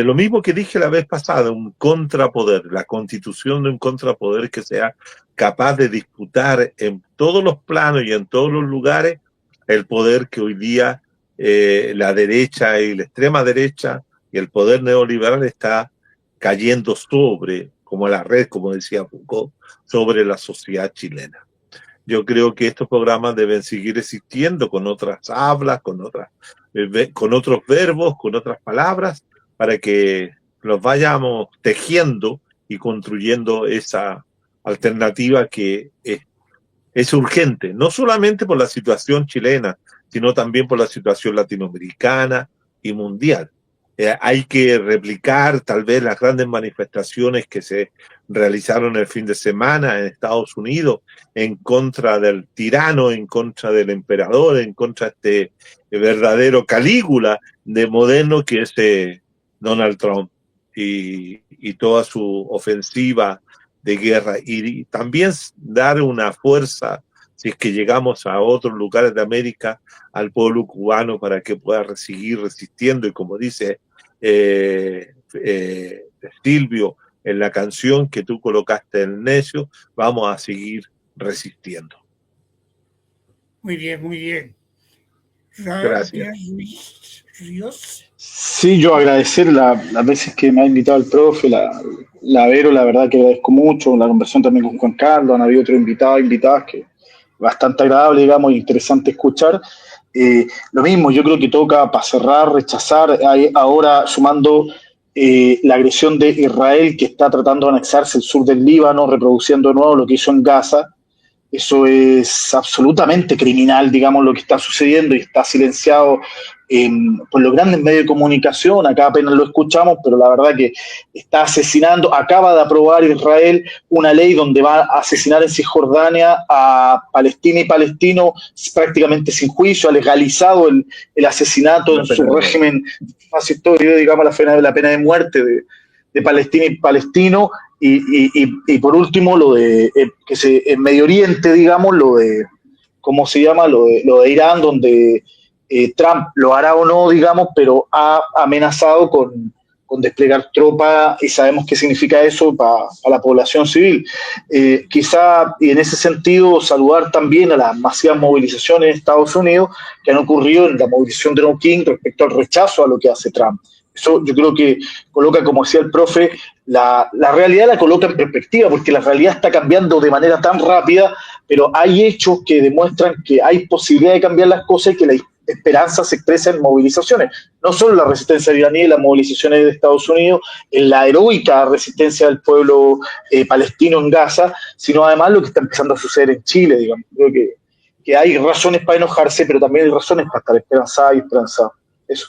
S3: lo mismo que dije la vez pasada, un contrapoder, la constitución de un contrapoder que sea capaz de disputar en todos los planos y en todos los lugares el poder que hoy día la derecha y la extrema derecha y el poder neoliberal está cayendo sobre, como la red, como decía Foucault, sobre la sociedad chilena. Yo creo que estos programas deben seguir existiendo con otras hablas, con otros verbos, con otras palabras, para que los vayamos tejiendo y construyendo esa alternativa que es urgente, no solamente por la situación chilena, sino también por la situación latinoamericana y mundial. Hay que replicar tal vez las grandes manifestaciones que se realizaron el fin de semana en Estados Unidos en contra del tirano, en contra del emperador, en contra de este verdadero Calígula de moderno que es Donald Trump y toda su ofensiva de guerra, y también dar una fuerza, si es que llegamos a otros lugares de América, al pueblo cubano para que pueda seguir resistiendo. Y como dice Silvio en la canción que tú colocaste en Necio, vamos a seguir resistiendo.
S1: Muy bien, muy bien.
S3: Gracias.
S4: Sí, yo agradecer las veces que me ha invitado el profe, la Vero, la verdad que agradezco mucho, la conversación también con Juan Carlos, han habido otros invitadas que bastante agradable, digamos, e interesante escuchar. Lo mismo, yo creo que toca para cerrar, rechazar, ahora sumando la agresión de Israel que está tratando de anexarse el sur del Líbano, reproduciendo de nuevo lo que hizo en Gaza. Eso es absolutamente criminal, digamos, lo que está sucediendo y está silenciado por los grandes medios de comunicación. Acá apenas lo escuchamos, pero la verdad que está asesinando. Acaba de aprobar Israel una ley donde va a asesinar en Cisjordania a Palestina y palestinos prácticamente sin juicio. Ha legalizado el asesinato en su régimen fascistorio, digamos, la pena de muerte de Palestina y palestino. Y por último, lo de en Medio Oriente, digamos, lo de, ¿cómo se llama? Lo de Irán, donde Trump lo hará o no, digamos, pero ha amenazado con desplegar tropas, y sabemos qué significa eso para la población civil. Quizá, y en ese sentido, saludar también a las masivas movilizaciones en Estados Unidos que han ocurrido en la movilización de No King respecto al rechazo a lo que hace Trump. Eso yo creo que coloca, como decía el profe, la realidad la coloca en perspectiva, porque la realidad está cambiando de manera tan rápida, pero hay hechos que demuestran que hay posibilidad de cambiar las cosas y que la esperanza se expresa en movilizaciones. No solo la resistencia iraní y las movilizaciones de Estados Unidos, en la heroica resistencia del pueblo palestino en Gaza, sino además lo que está empezando a suceder en Chile, digamos. Creo que hay razones para enojarse, pero también hay razones para estar esperanzada y esperanzada. Eso.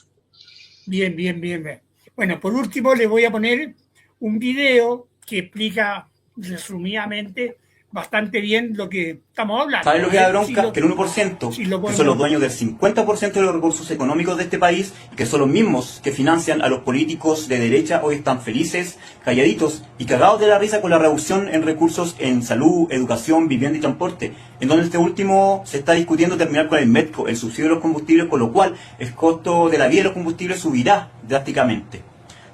S1: Bien, bien, bien, bien. Bueno, por último le voy a poner un video que explica resumidamente bastante bien lo que estamos hablando.
S5: ¿Sabes lo que da bronca? Que el 1%,
S1: si lo
S5: que son los dueños del 50% de los recursos económicos de este país, y que son los mismos que financian a los políticos de derecha, hoy están felices, calladitos y cagados de la risa con la reducción en recursos en salud, educación, vivienda y transporte, en donde este último se está discutiendo terminar con el METCO, el subsidio de los combustibles, con lo cual el costo de la vida de los combustibles subirá drásticamente.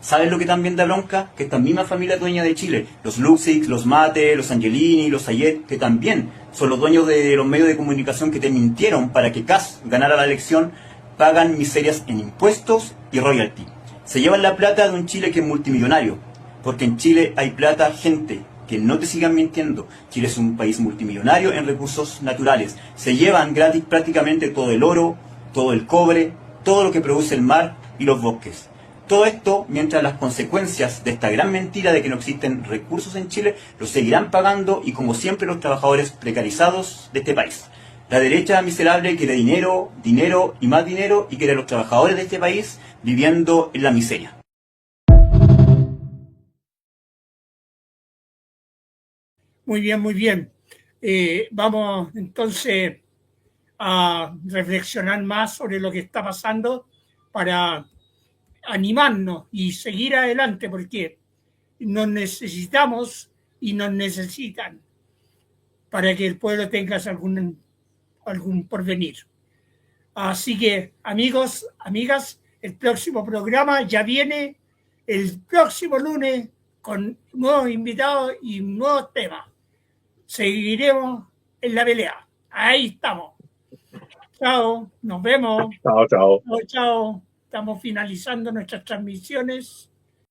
S5: ¿Sabes lo que también da bronca? Que estas mismas familias dueñas de Chile, los Luxix, los Mate, los Angelini, los Sayet, que también son los dueños de los medios de comunicación que te mintieron para que Kast ganara la elección, pagan miserias en impuestos y royalty. Se llevan la plata de un Chile que es multimillonario, porque en Chile hay plata, gente, que no te sigan mintiendo. Chile es un país multimillonario en recursos naturales. Se llevan gratis prácticamente todo el oro, todo el cobre, todo lo que produce el mar y los bosques. Todo esto mientras las consecuencias de esta gran mentira de que no existen recursos en Chile lo seguirán pagando, y como siempre los trabajadores precarizados de este país. La derecha miserable quiere dinero, dinero y más dinero, y quiere a los trabajadores de este país viviendo en la miseria.
S1: Muy bien, muy bien. Vamos entonces a reflexionar más sobre lo que está pasando para animarnos y seguir adelante, porque nos necesitamos y nos necesitan para que el pueblo tenga algún porvenir. Así que, amigos, amigas, el próximo programa ya viene el próximo lunes con nuevos invitados y nuevos temas. Seguiremos en la pelea. Ahí estamos. Chao, nos vemos.
S3: Chao, chao.
S1: Chao, chao. Estamos finalizando nuestras transmisiones.